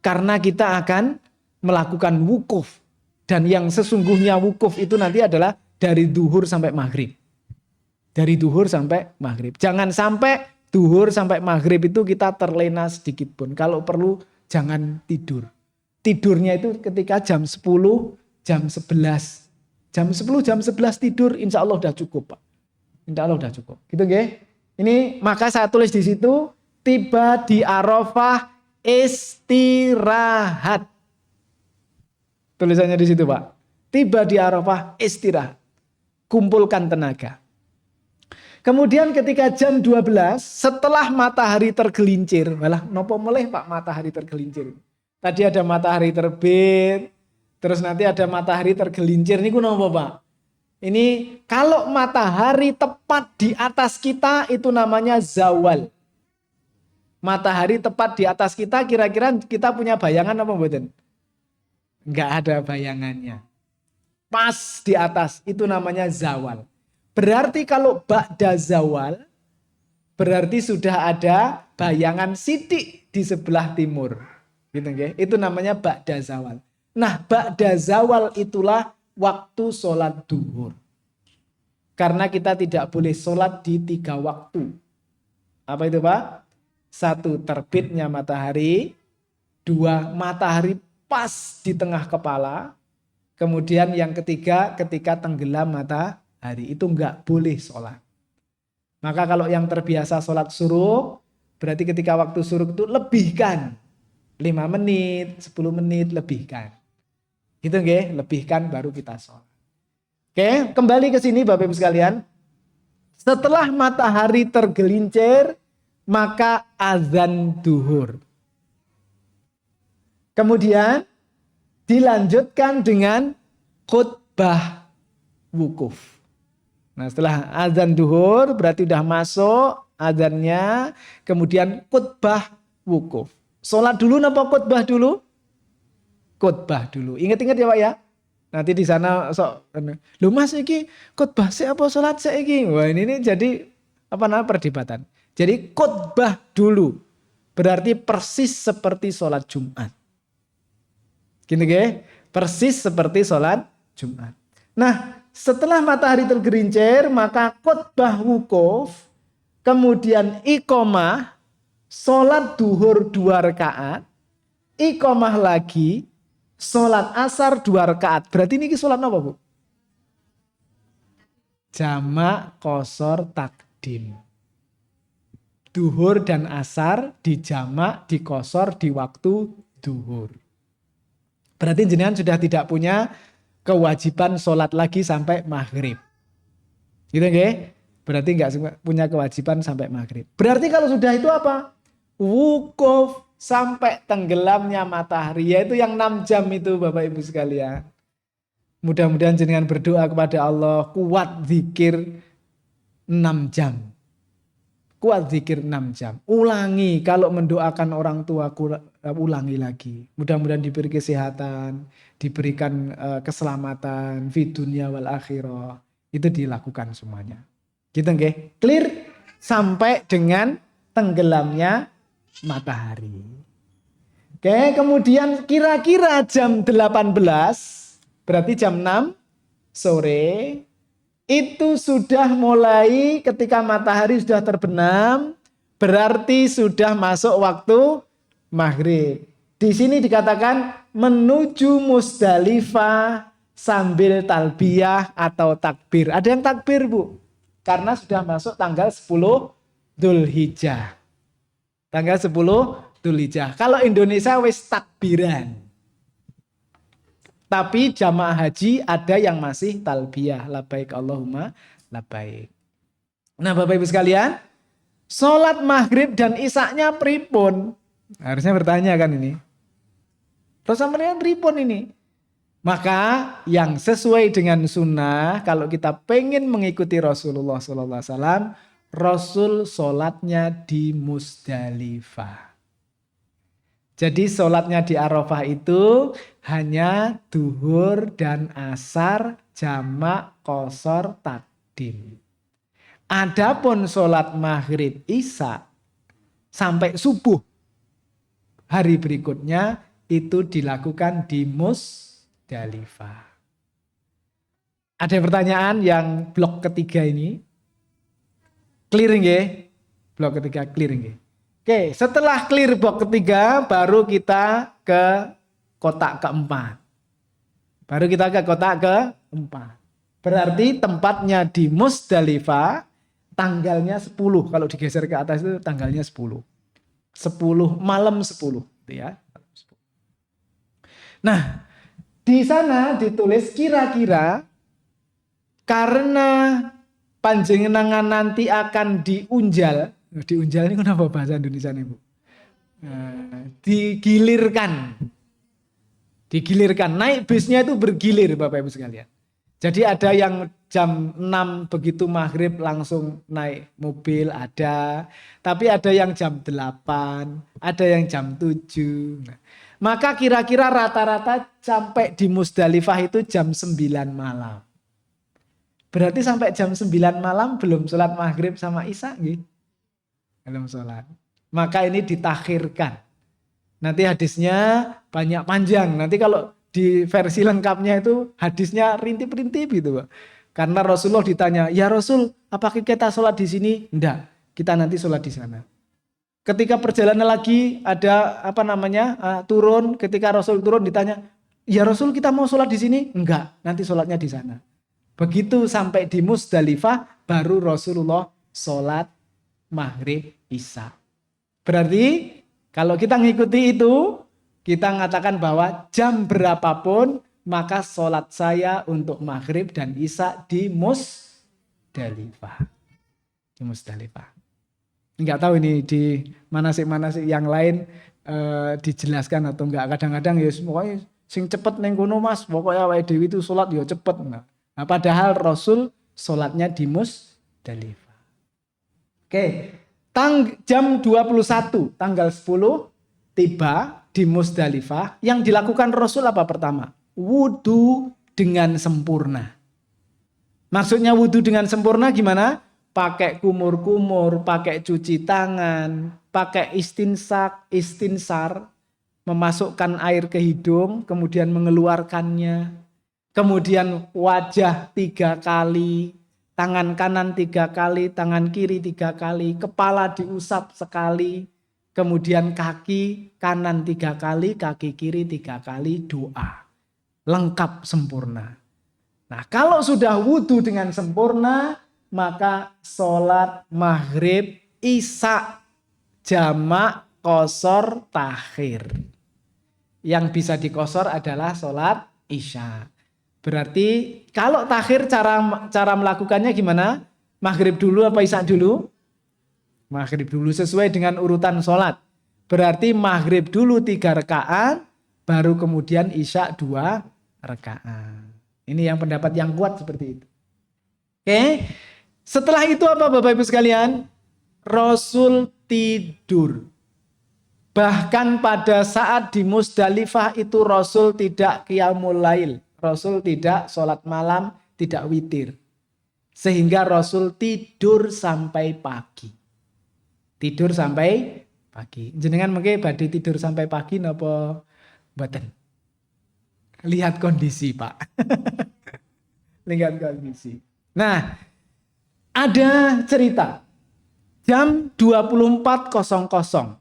Karena kita akan melakukan wukuf. Dan yang sesungguhnya wukuf itu nanti adalah dari duhur sampai maghrib. Dari duhur sampai maghrib. Jangan sampai duhur sampai maghrib itu kita terlena sedikit pun. Kalau perlu jangan tidur. Tidurnya itu ketika jam 10, jam 11. Jam 10, jam 11 tidur insya Allah udah cukup Pak. Insya Allah udah cukup. Gitu nggih. Ini maka saya tulis di situ, tiba di Arafah istirahat. Tulisannya di situ Pak. Tiba di Arafah istirahat. Kumpulkan tenaga. Kemudian ketika jam 12 setelah matahari tergelincir, malah nopo meleh Pak matahari tergelincir. Tadi ada matahari terbit, terus nanti ada matahari tergelincir. Ini nopo Pak? Ini kalau matahari tepat di atas kita itu namanya zawal. Matahari tepat di atas kita, kira-kira kita punya bayangan apa mboten? Enggak ada bayangannya. Pas di atas itu namanya zawal. Berarti kalau ba'da zawal, berarti sudah ada bayangan sidik di sebelah timur. Gitu, okay? Itu namanya ba'da zawal. Nah ba'da zawal itulah waktu sholat duhur. Karena kita tidak boleh sholat di 3 waktu. Apa itu Pak? 1 terbitnya matahari. 2 matahari pas di tengah kepala. Kemudian yang ketiga ketika tenggelam matahari. Itu enggak boleh sholat. Maka kalau yang terbiasa sholat suruh, berarti ketika waktu suruh itu lebihkan. 5 menit, 10 menit lebihkan. Gitu nggih, lebihkan baru kita sholat. Oke, kembali ke sini Bapak Ibu sekalian. Setelah matahari tergelincir, maka azan duhur. Kemudian dilanjutkan dengan khutbah wukuf. Nah, setelah azan duhur berarti udah masuk azannya, kemudian khutbah wukuf. Sholat dulu napa khutbah dulu? Khutbah dulu. Ingat-ingat ya Pak ya. Nanti di sana sok, lu Mas iki khutbah sih apa sholat sih iki? Wah ini jadi apa namanya perdebatan. Jadi khutbah dulu berarti persis seperti sholat Jumat. Gini ke? Persis seperti sholat Jumat. Nah setelah matahari tergelincir maka khutbah wukuf, kemudian iqomah, sholat duhur 2 rakaat, iqomah lagi, sholat asar 2 rakaat. Berarti ini sholat apa Bu? Jamak qashar takdim. Duhur dan asar dijamak, diqashar di waktu duhur. Berarti jenengan sudah tidak punya kewajiban sholat lagi sampai maghrib. Gitu nggih? Berarti nggak punya kewajiban sampai maghrib. Berarti kalau sudah itu apa? Wukuf sampai tenggelamnya matahari, yaitu yang 6 jam itu Bapak Ibu sekalian. Mudah-mudahan jenengan berdoa kepada Allah kuat zikir 6 jam. Kuat zikir 6 jam. Ulangi kalau mendoakan orang tua, ulangi lagi. Mudah-mudahan diberi kesehatan, diberikan keselamatan fi dunya wal akhirah. Itu dilakukan semuanya. Gitu nggih? Clear sampai dengan tenggelamnya matahari. Oke, kemudian kira-kira jam 18, berarti jam 6 sore, itu sudah mulai ketika matahari sudah terbenam, berarti sudah masuk waktu maghrib. Di sini dikatakan menuju Musdalifah sambil talbiyah atau takbir. Ada yang takbir Bu, karena sudah masuk tanggal 10 Dzulhijjah. Tanggal 10 Dzulhijjah. Kalau Indonesia wis takbiran. Tapi jamaah haji ada yang masih talbiyah. Labbaik Allahumma labbaik. Nah Bapak Ibu sekalian, sholat maghrib dan isya-nya pripun? Harusnya bertanya kan ini. Terus sampeyan pripun ini? Maka yang sesuai dengan sunnah, kalau kita pengen mengikuti Rasulullah SAW, Rasul sholatnya di Musdalifah. Jadi sholatnya di Arafah itu hanya duhur dan asar jamak qashar takdim. Adapun sholat maghrib isya sampai subuh hari berikutnya itu dilakukan di Musdalifah. Ada pertanyaan yang blok ketiga ini? Clear nggih? Blok ketiga clear nggih? Oke, setelah clear blok ketiga baru kita ke kotak keempat. Baru kita ke kotak keempat. Berarti tempatnya di Musdalifah tanggalnya 10. Kalau digeser ke atas itu tanggalnya 10. 10 malam 10 gitu ya. Nah, di sana ditulis kira-kira karena panjenengan nanti akan diunjal. Diunjal ini kenapa bahasa Indonesia nih Bu? Digilirkan. Digilirkan. Naik bisnya itu bergilir Bapak Ibu sekalian. Jadi ada yang jam 6 begitu maghrib langsung naik mobil ada. Tapi ada yang jam 8. Ada yang jam 7. Nah, maka kira-kira rata-rata sampai di Musdalifah itu jam 9 malam. Berarti sampai jam 9 malam belum sholat maghrib sama isya gitu. Belum sholat. Maka ini ditakhirkan. Nanti hadisnya banyak panjang. Nanti kalau di versi lengkapnya itu hadisnya rintip-rintip gitu. Karena Rasulullah ditanya, ya Rasul, apakah kita sholat di sini? Enggak, kita nanti sholat di sana. Ketika perjalanan lagi ada turun. Ketika Rasul turun ditanya, ya Rasul kita mau sholat di sini? Enggak, nanti sholatnya di sana. Begitu sampai di Musdalifah baru Rasulullah sholat maghrib isya. Berarti kalau kita ngikuti itu, kita mengatakan bahwa jam berapapun maka sholat saya untuk maghrib dan isya di Musdalifah. Di Musdalifah. Enggak tahu ini di manasik-manasik yang lain dijelaskan atau enggak. Kadang-kadang ya pokoknya sing cepet ning kono Mas, pokoknya awake dhewe itu sholat ya cepet. Nah, padahal Rasul sholatnya di Musdalifah. Oke, jam 21 tanggal 10 tiba di Musdalifah. Yang dilakukan Rasul apa pertama? Wudu dengan sempurna. Maksudnya wudu dengan sempurna gimana? Pakai kumur-kumur, pakai cuci tangan, pakai istinsar, memasukkan air ke hidung, kemudian mengeluarkannya. Kemudian wajah 3 kali, tangan kanan 3 kali, tangan kiri 3 kali, kepala diusap sekali, kemudian kaki kanan 3 kali, kaki kiri 3 kali, doa. Lengkap sempurna. Nah, kalau sudah wudhu dengan sempurna, maka sholat maghrib isya jamak qashar takhir. Yang bisa dikosor adalah sholat isya. Berarti kalau takhir cara melakukannya gimana? Maghrib dulu apa isya dulu? Maghrib dulu sesuai dengan urutan sholat. Berarti maghrib dulu 3 rakaat, baru kemudian isya 2 rakaat. Ini yang pendapat yang kuat seperti itu. Oke. Setelah itu apa Bapak Ibu sekalian? Rasul tidur. Bahkan pada saat di Musdalifah itu Rasul tidak qiyamul lail. Rasul tidak sholat malam, tidak witir. Sehingga Rasul tidur sampai pagi. Tidur sampai pagi. Jenengan mungkin badhe tidur sampai pagi napa mboten? Lihat kondisi, Pak. Lihat kondisi. Nah, ada cerita. Jam 24.00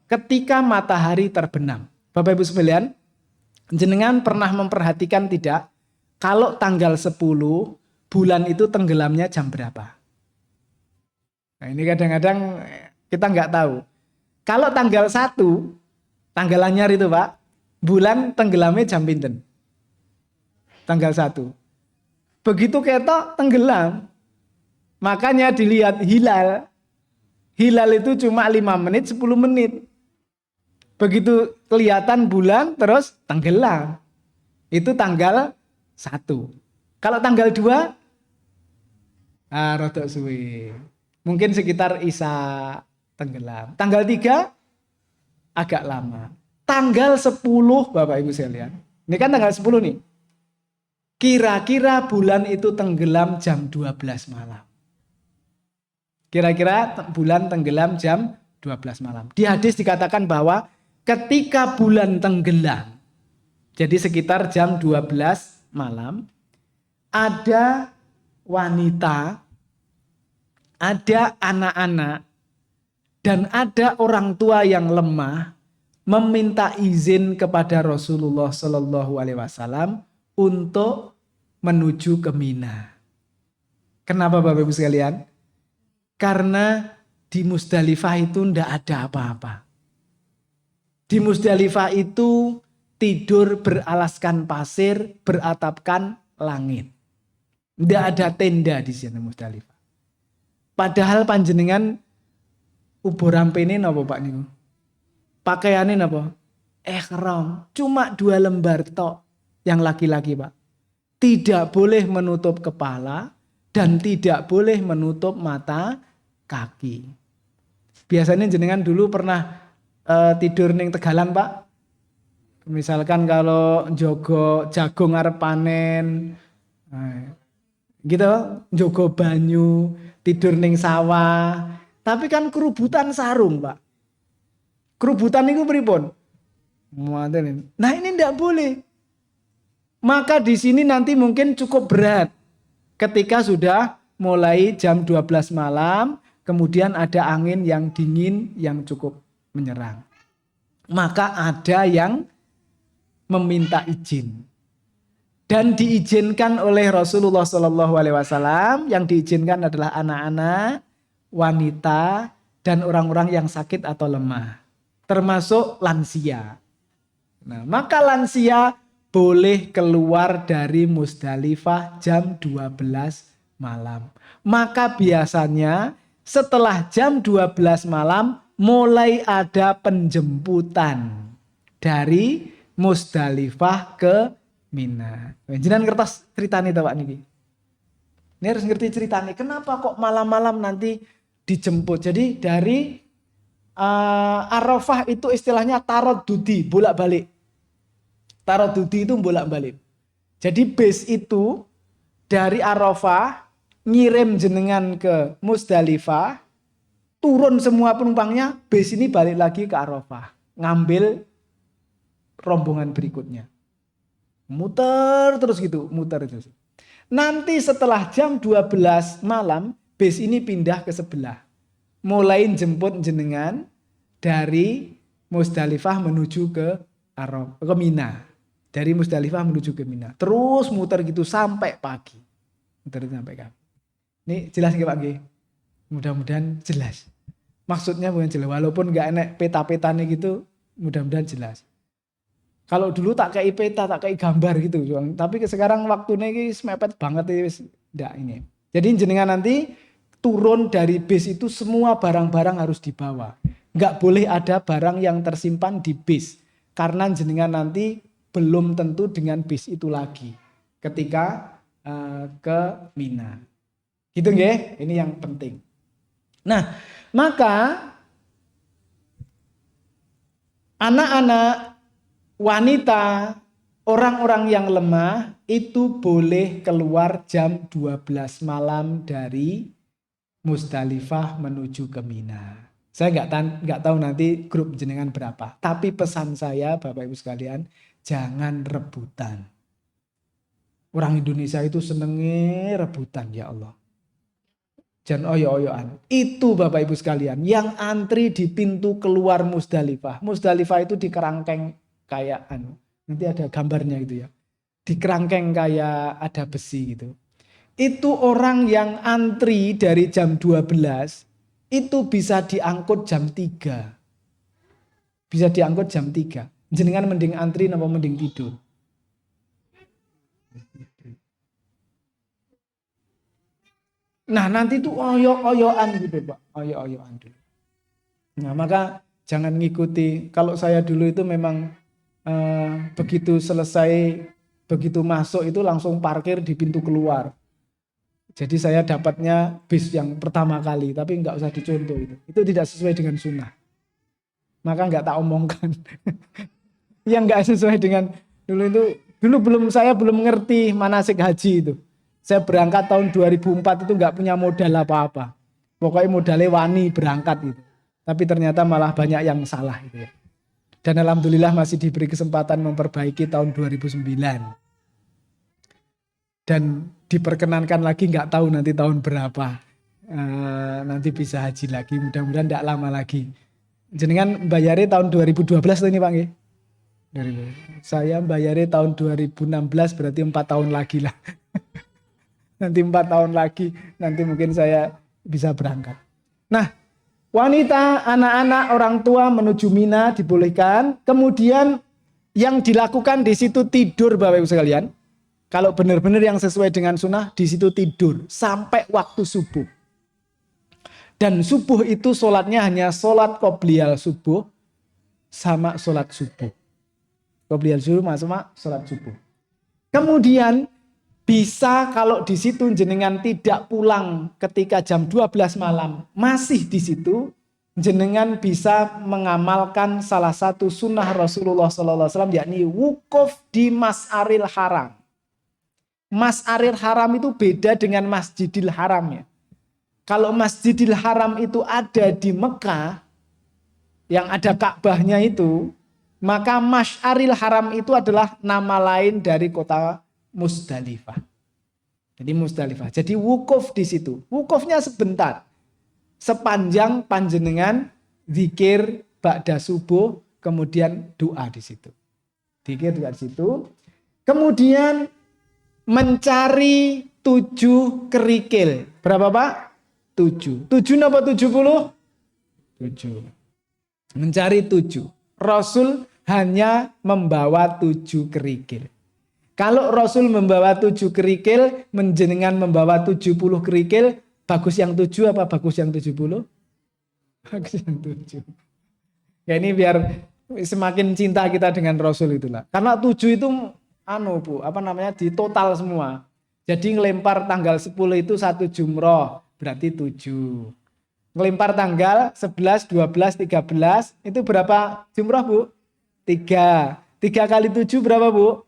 ketika matahari terbenam. Bapak Ibu sekalian, jenengan pernah memperhatikan tidak? Kalau tanggal 10, bulan itu tenggelamnya jam berapa? Nah, ini kadang-kadang kita nggak tahu. Kalau tanggal 1, tanggal anyar itu Pak, bulan tenggelamnya jam pinten? Tanggal 1. Begitu ketok tenggelam. Makanya dilihat hilal. Hilal itu cuma 5 menit, 10 menit. Begitu kelihatan bulan terus tenggelam. Itu tanggal 1. Kalau tanggal 2, rodok suwe. Mungkin sekitar isya tenggelam. Tanggal 3 agak lama. Tanggal 10 Bapak Ibu sekalian. Ini kan tanggal 10 nih. Kira-kira bulan itu tenggelam jam 12 malam. Kira-kira bulan tenggelam jam 12 malam. Di hadis dikatakan bahwa ketika bulan tenggelam, jadi sekitar jam 12 malam, ada wanita, ada anak-anak, dan ada orang tua yang lemah meminta izin kepada Rasulullah SAW untuk menuju ke Mina. Kenapa Bapak Ibu sekalian? Karena di Musdalifah itu tidak ada apa-apa. Di Musdalifah itu tidur beralaskan pasir, beratapkan langit. Tidak ada tenda di sini Musdalifah. Padahal panjenengan uborampene napa Pak niku? Pakaiane napa? Ihram, cuma 2 lembar tok yang laki-laki Pak. Tidak boleh menutup kepala dan tidak boleh menutup mata kaki. Biasanya jenengan dulu pernah tidur ning tegalan Pak? Misalkan kalau jogo jagung arep panen, gitu, jogo banyu, tidur ning sawah. Tapi kan kerubutan sarung Pak. Kerubutan itu pripun? Nah ini tidak boleh. Maka di sini nanti mungkin cukup berat ketika sudah mulai jam 12 malam, kemudian ada angin yang dingin yang cukup menyerang. Maka ada yang meminta izin. Dan diizinkan oleh Rasulullah SAW, yang diizinkan adalah anak-anak, wanita, dan orang-orang yang sakit atau lemah. Termasuk lansia. Nah, maka lansia boleh keluar dari Musdalifah jam 12 malam. Maka biasanya setelah jam 12 malam mulai ada penjemputan dari Musdalifah ke Mina. Jenengan kertas ceritanya Pak niki. Ini harus ngerti ceritanya. Kenapa kok malam-malam nanti dijemput? Jadi dari Arafah itu istilahnya tarodudi, bolak-balik. Tarodudi itu bolak-balik. Jadi base itu dari Arafah ngirim jenengan ke Musdalifah, turun semua penumpangnya, base ini balik lagi ke Arafah, ngambil rombongan berikutnya. Muter terus gitu, muter terus. Nanti setelah jam 12 malam, base ini pindah ke sebelah. Mulai jemput jenengan dari Musdalifah menuju ke Mina. Dari Musdalifah menuju ke Mina. Terus muter gitu sampai pagi. Muter sampai pagi. Ini jelas nggak Pak G? Mudah-mudahan jelas. Maksudnya bukan jelas. Walaupun nggak enak peta-petanya gitu, mudah-mudahan jelas. Kalau dulu tak kayak peta, tak kayak gambar gitu. Tapi sekarang waktunya ini mepet banget. Enggak ini. Jadi jenengan nanti turun dari base itu semua barang-barang harus dibawa. Nggak boleh ada barang yang tersimpan di base. Karena jenengan nanti belum tentu dengan bis itu lagi ketika ke Mina. Gitu nggih? Ini yang penting. Nah, maka anak-anak, wanita, orang-orang yang lemah itu boleh keluar jam 12 malam dari Musdalifah menuju ke Mina. Saya nggak tahu nanti grup jenengan berapa. Tapi pesan saya Bapak Ibu sekalian, jangan rebutan. Orang Indonesia itu senengnya rebutan ya Allah. Jangan oyo-oyoan. Itu Bapak Ibu sekalian yang antri di pintu keluar Musdalifah. Musdalifah itu di kerangkeng kayak nanti ada gambarnya gitu ya. Di kerangkeng kayak ada besi gitu. Itu orang yang antri dari jam 12 itu bisa diangkut jam 3. Bisa diangkut jam 3. Jenengan mending antri napa mending tidur? Nah nanti itu oyok-oyokan gitu Pak. Oyok-oyokan dulu. Nah maka jangan ngikuti. Kalau saya dulu itu memang begitu selesai, begitu masuk itu langsung parkir di pintu keluar. Jadi saya dapatnya bis yang pertama kali. Tapi nggak usah dicontoh itu. Itu tidak sesuai dengan sunnah. Maka nggak tak omongkan. Yang nggak sesuai dengan dulu saya belum ngerti manasik haji itu. Saya berangkat tahun 2004 itu nggak punya modal apa-apa. Pokoknya modalnya wani berangkat gitu. Tapi ternyata malah banyak yang salah gitu ya. Dan alhamdulillah masih diberi kesempatan memperbaiki tahun 2009. Dan diperkenankan lagi nggak tahu nanti tahun berapa. Nanti bisa haji lagi. Mudah-mudahan tidak lama lagi. Jenengan bayarnya tahun 2012 ini Pak nggih? Saya bayarnya tahun 2016 berarti 4 tahun lagi lah. Nanti 4 tahun lagi nanti mungkin saya bisa berangkat. Nah, wanita, anak-anak, orang tua menuju Mina dibolehkan. Kemudian yang dilakukan di situ tidur Bapak Ibu sekalian. Kalau benar-benar yang sesuai dengan sunnah di situ tidur sampai waktu subuh. Dan subuh itu sholatnya hanya sholat qobliyal subuh sama sholat subuh. Qobliyal subuh sama sholat subuh. Kemudian bisa kalau di situ jenengan tidak pulang ketika jam 12 malam masih di situ, jenengan bisa mengamalkan salah satu sunnah Rasulullah SAW yakni wukuf di Mas'aril Haram. Mas'aril Haram itu beda dengan Masjidil Haram ya. Kalau Masjidil Haram itu ada di Mekah, yang ada Ka'bahnya itu, maka Mas'aril Haram itu adalah nama lain dari kota Musdalifah. Jadi Musdalifah. Jadi wukuf di situ. Wukufnya sebentar. Sepanjang panjenengan zikir ba'da subuh, kemudian doa di situ. Zikir doa di situ. Kemudian mencari 7 kerikil. Berapa Pak? 7. 7 apa 70? 7. Mencari 7. Rasul hanya membawa 7 kerikil. Kalau Rasul membawa 7 kerikil, menjenengan membawa 70 kerikil, bagus yang 7 apa bagus yang 70? Bagus yang 7. Ya ini biar semakin cinta kita dengan Rasul itulah. Karena 7 itu di total semua. Jadi ngelempar tanggal 10 itu 1 jumroh, berarti 7. Ngelempar tanggal 11, 12, 13 itu berapa jumroh, Bu? 3. 3 kali 7 berapa, Bu?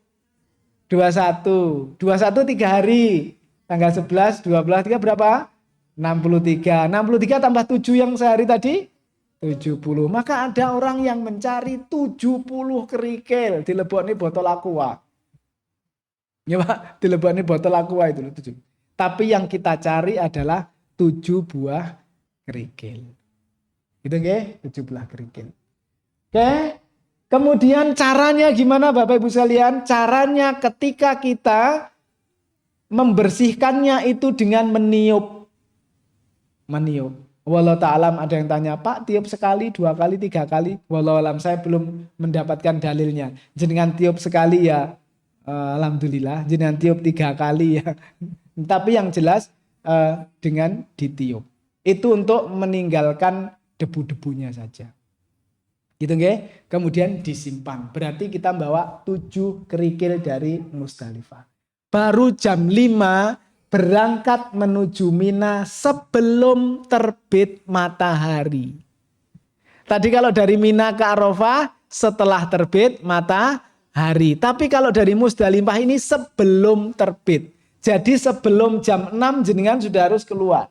21. 21 3 hari. Tanggal 11, 12, 3 berapa? 63. 63 tambah 7 yang sehari tadi 70. Maka ada orang yang mencari 70 kerikil dilebokne botol aqua. Ya Pak, dilebokne botol aqua itu 7. Tapi yang kita cari adalah 7 buah kerikil. Gitu nggih, 7 buah kerikil. Oke. Kemudian caranya gimana Bapak Ibu sekalian? Caranya ketika kita membersihkannya itu dengan meniup. Wallahu ta'alam, ada yang tanya, Pak tiup sekali, 2 kali, 3 kali. Wallahu alam, saya belum mendapatkan dalilnya. Jenengan tiup sekali ya, alhamdulillah. Jenengan tiup 3 kali ya. Tapi yang jelas dengan ditiup. Itu untuk meninggalkan debu-debunya saja. Gitu nggih. Kemudian disimpan. Berarti kita bawa 7 kerikil dari Musdalifah. Baru jam 5 berangkat menuju Mina sebelum terbit matahari. Tadi kalau dari Mina ke Arafah setelah terbit matahari. Tapi kalau dari Musdalifah ini sebelum terbit. Jadi sebelum jam 6 jenengan sudah harus keluar.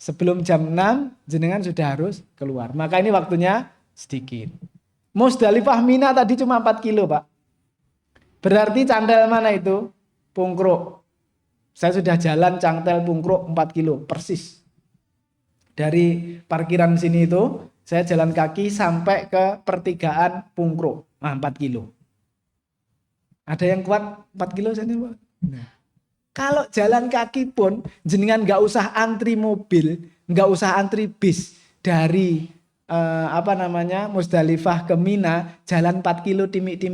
Sebelum jam 6 jenengan sudah harus keluar. Maka ini waktunya sedikit. Musdalifah Mina tadi cuma 4 kilo Pak. Berarti candal mana itu? Pungkruk. Saya sudah jalan Cangtel Pungkruk 4 kilo persis. Dari parkiran sini itu saya jalan kaki sampai ke pertigaan Pungkruk. 4 kilo. Ada yang kuat 4 kilo sana Pak? Nah. Kalau jalan kaki pun jenengan nggak usah antri mobil, nggak usah antri bis dari Musdalifah ke Mina, jalan 4 kilo timik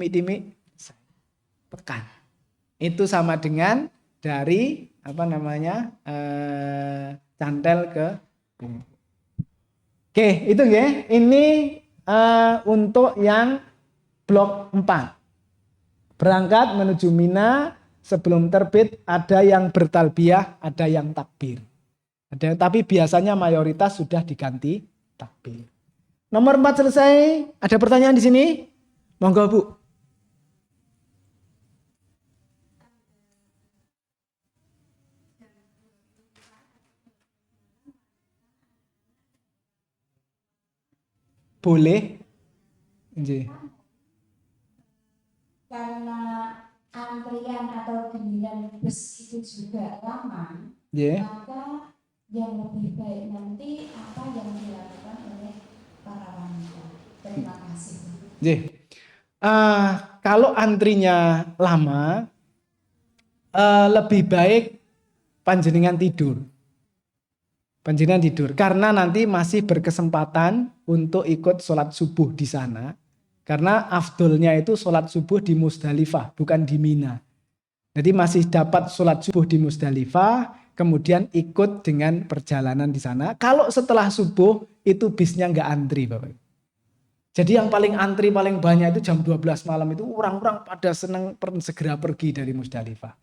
pekan. Itu sama dengan dari Cangtel ke Pungkruk. Oke, itu ya. Ini untuk yang blok 4. Berangkat menuju Mina. Sebelum terbit ada yang bertalbiyah, ada yang takbir. Tapi biasanya mayoritas sudah diganti takbir. Nomor 4 selesai. Ada pertanyaan di sini? Monggo Bu. Boleh. Karena antrian atau giliran bus itu juga lama, maka yang lebih baik nanti apa yang dilakukan oleh para wanita. Terima kasih. Kalau antrinya lama, lebih baik panjenengan tidur. Karena nanti masih berkesempatan untuk ikut sholat subuh di sana. Karena afdolnya itu sholat subuh di Musdalifah, bukan di Mina. Jadi masih dapat sholat subuh di Musdalifah, kemudian ikut dengan perjalanan di sana. Kalau setelah subuh, itu bisnya nggak antri Bapak. Jadi yang paling antri, paling banyak itu jam 12 malam itu orang-orang pada senang segera pergi dari Musdalifah.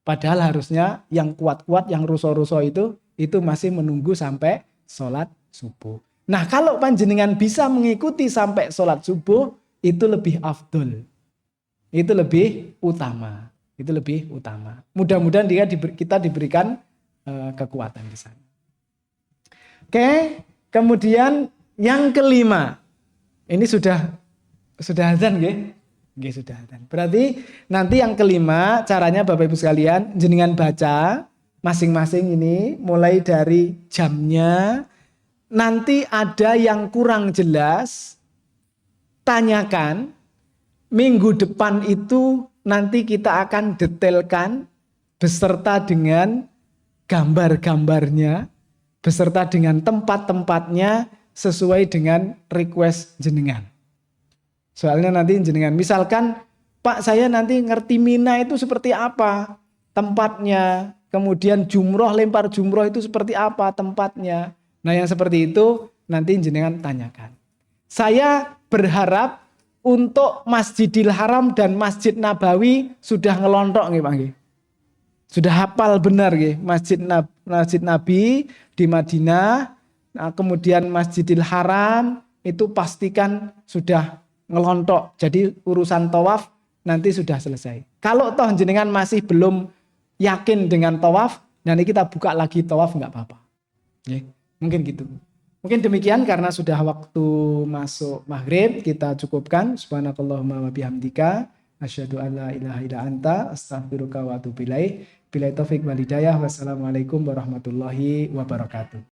Padahal harusnya yang kuat-kuat, yang ruso-ruso itu masih menunggu sampai sholat subuh. Nah kalau panjenengan bisa mengikuti sampai sholat subuh, itu lebih afdol. Itu lebih utama. Mudah-mudahan kita diberikan kekuatan di sana. Oke, kemudian yang kelima. Ini sudah azan nggih? Nggih sudah azan. Berarti nanti yang kelima caranya Bapak Ibu sekalian jenengan baca masing-masing ini mulai dari jamnya. Nanti ada yang kurang jelas, tanyakan. Minggu depan itu nanti kita akan detailkan beserta dengan gambar-gambarnya, beserta dengan tempat-tempatnya sesuai dengan request jenengan. Soalnya nanti jenengan, misalkan Pak saya nanti ngerti Mina itu seperti apa tempatnya, kemudian jumroh, lempar jumroh itu seperti apa tempatnya. Nah yang seperti itu nanti jenengan tanyakan. Saya berharap untuk Masjidil Haram dan Masjid Nabawi sudah ngelontok nggih Pak nggih. Sudah hafal benar nggih Masjid Nabi di Madinah. Nah, kemudian Masjidil Haram itu pastikan sudah ngelontok. Jadi urusan tawaf nanti sudah selesai. Kalau toh jenengan masih belum yakin dengan tawaf, nanti kita buka lagi tawaf nggak apa-apa. Ya, mungkin gitu. Mungkin demikian karena sudah waktu masuk maghrib, kita cukupkan. Subhanakallahumma wa bihamdika asyhadu an la ilaha illa anta astaghfiruka wa atubu ilaik. Billahi taufik wal hidayah. Wassalamualaikum warahmatullahi wabarakatuh.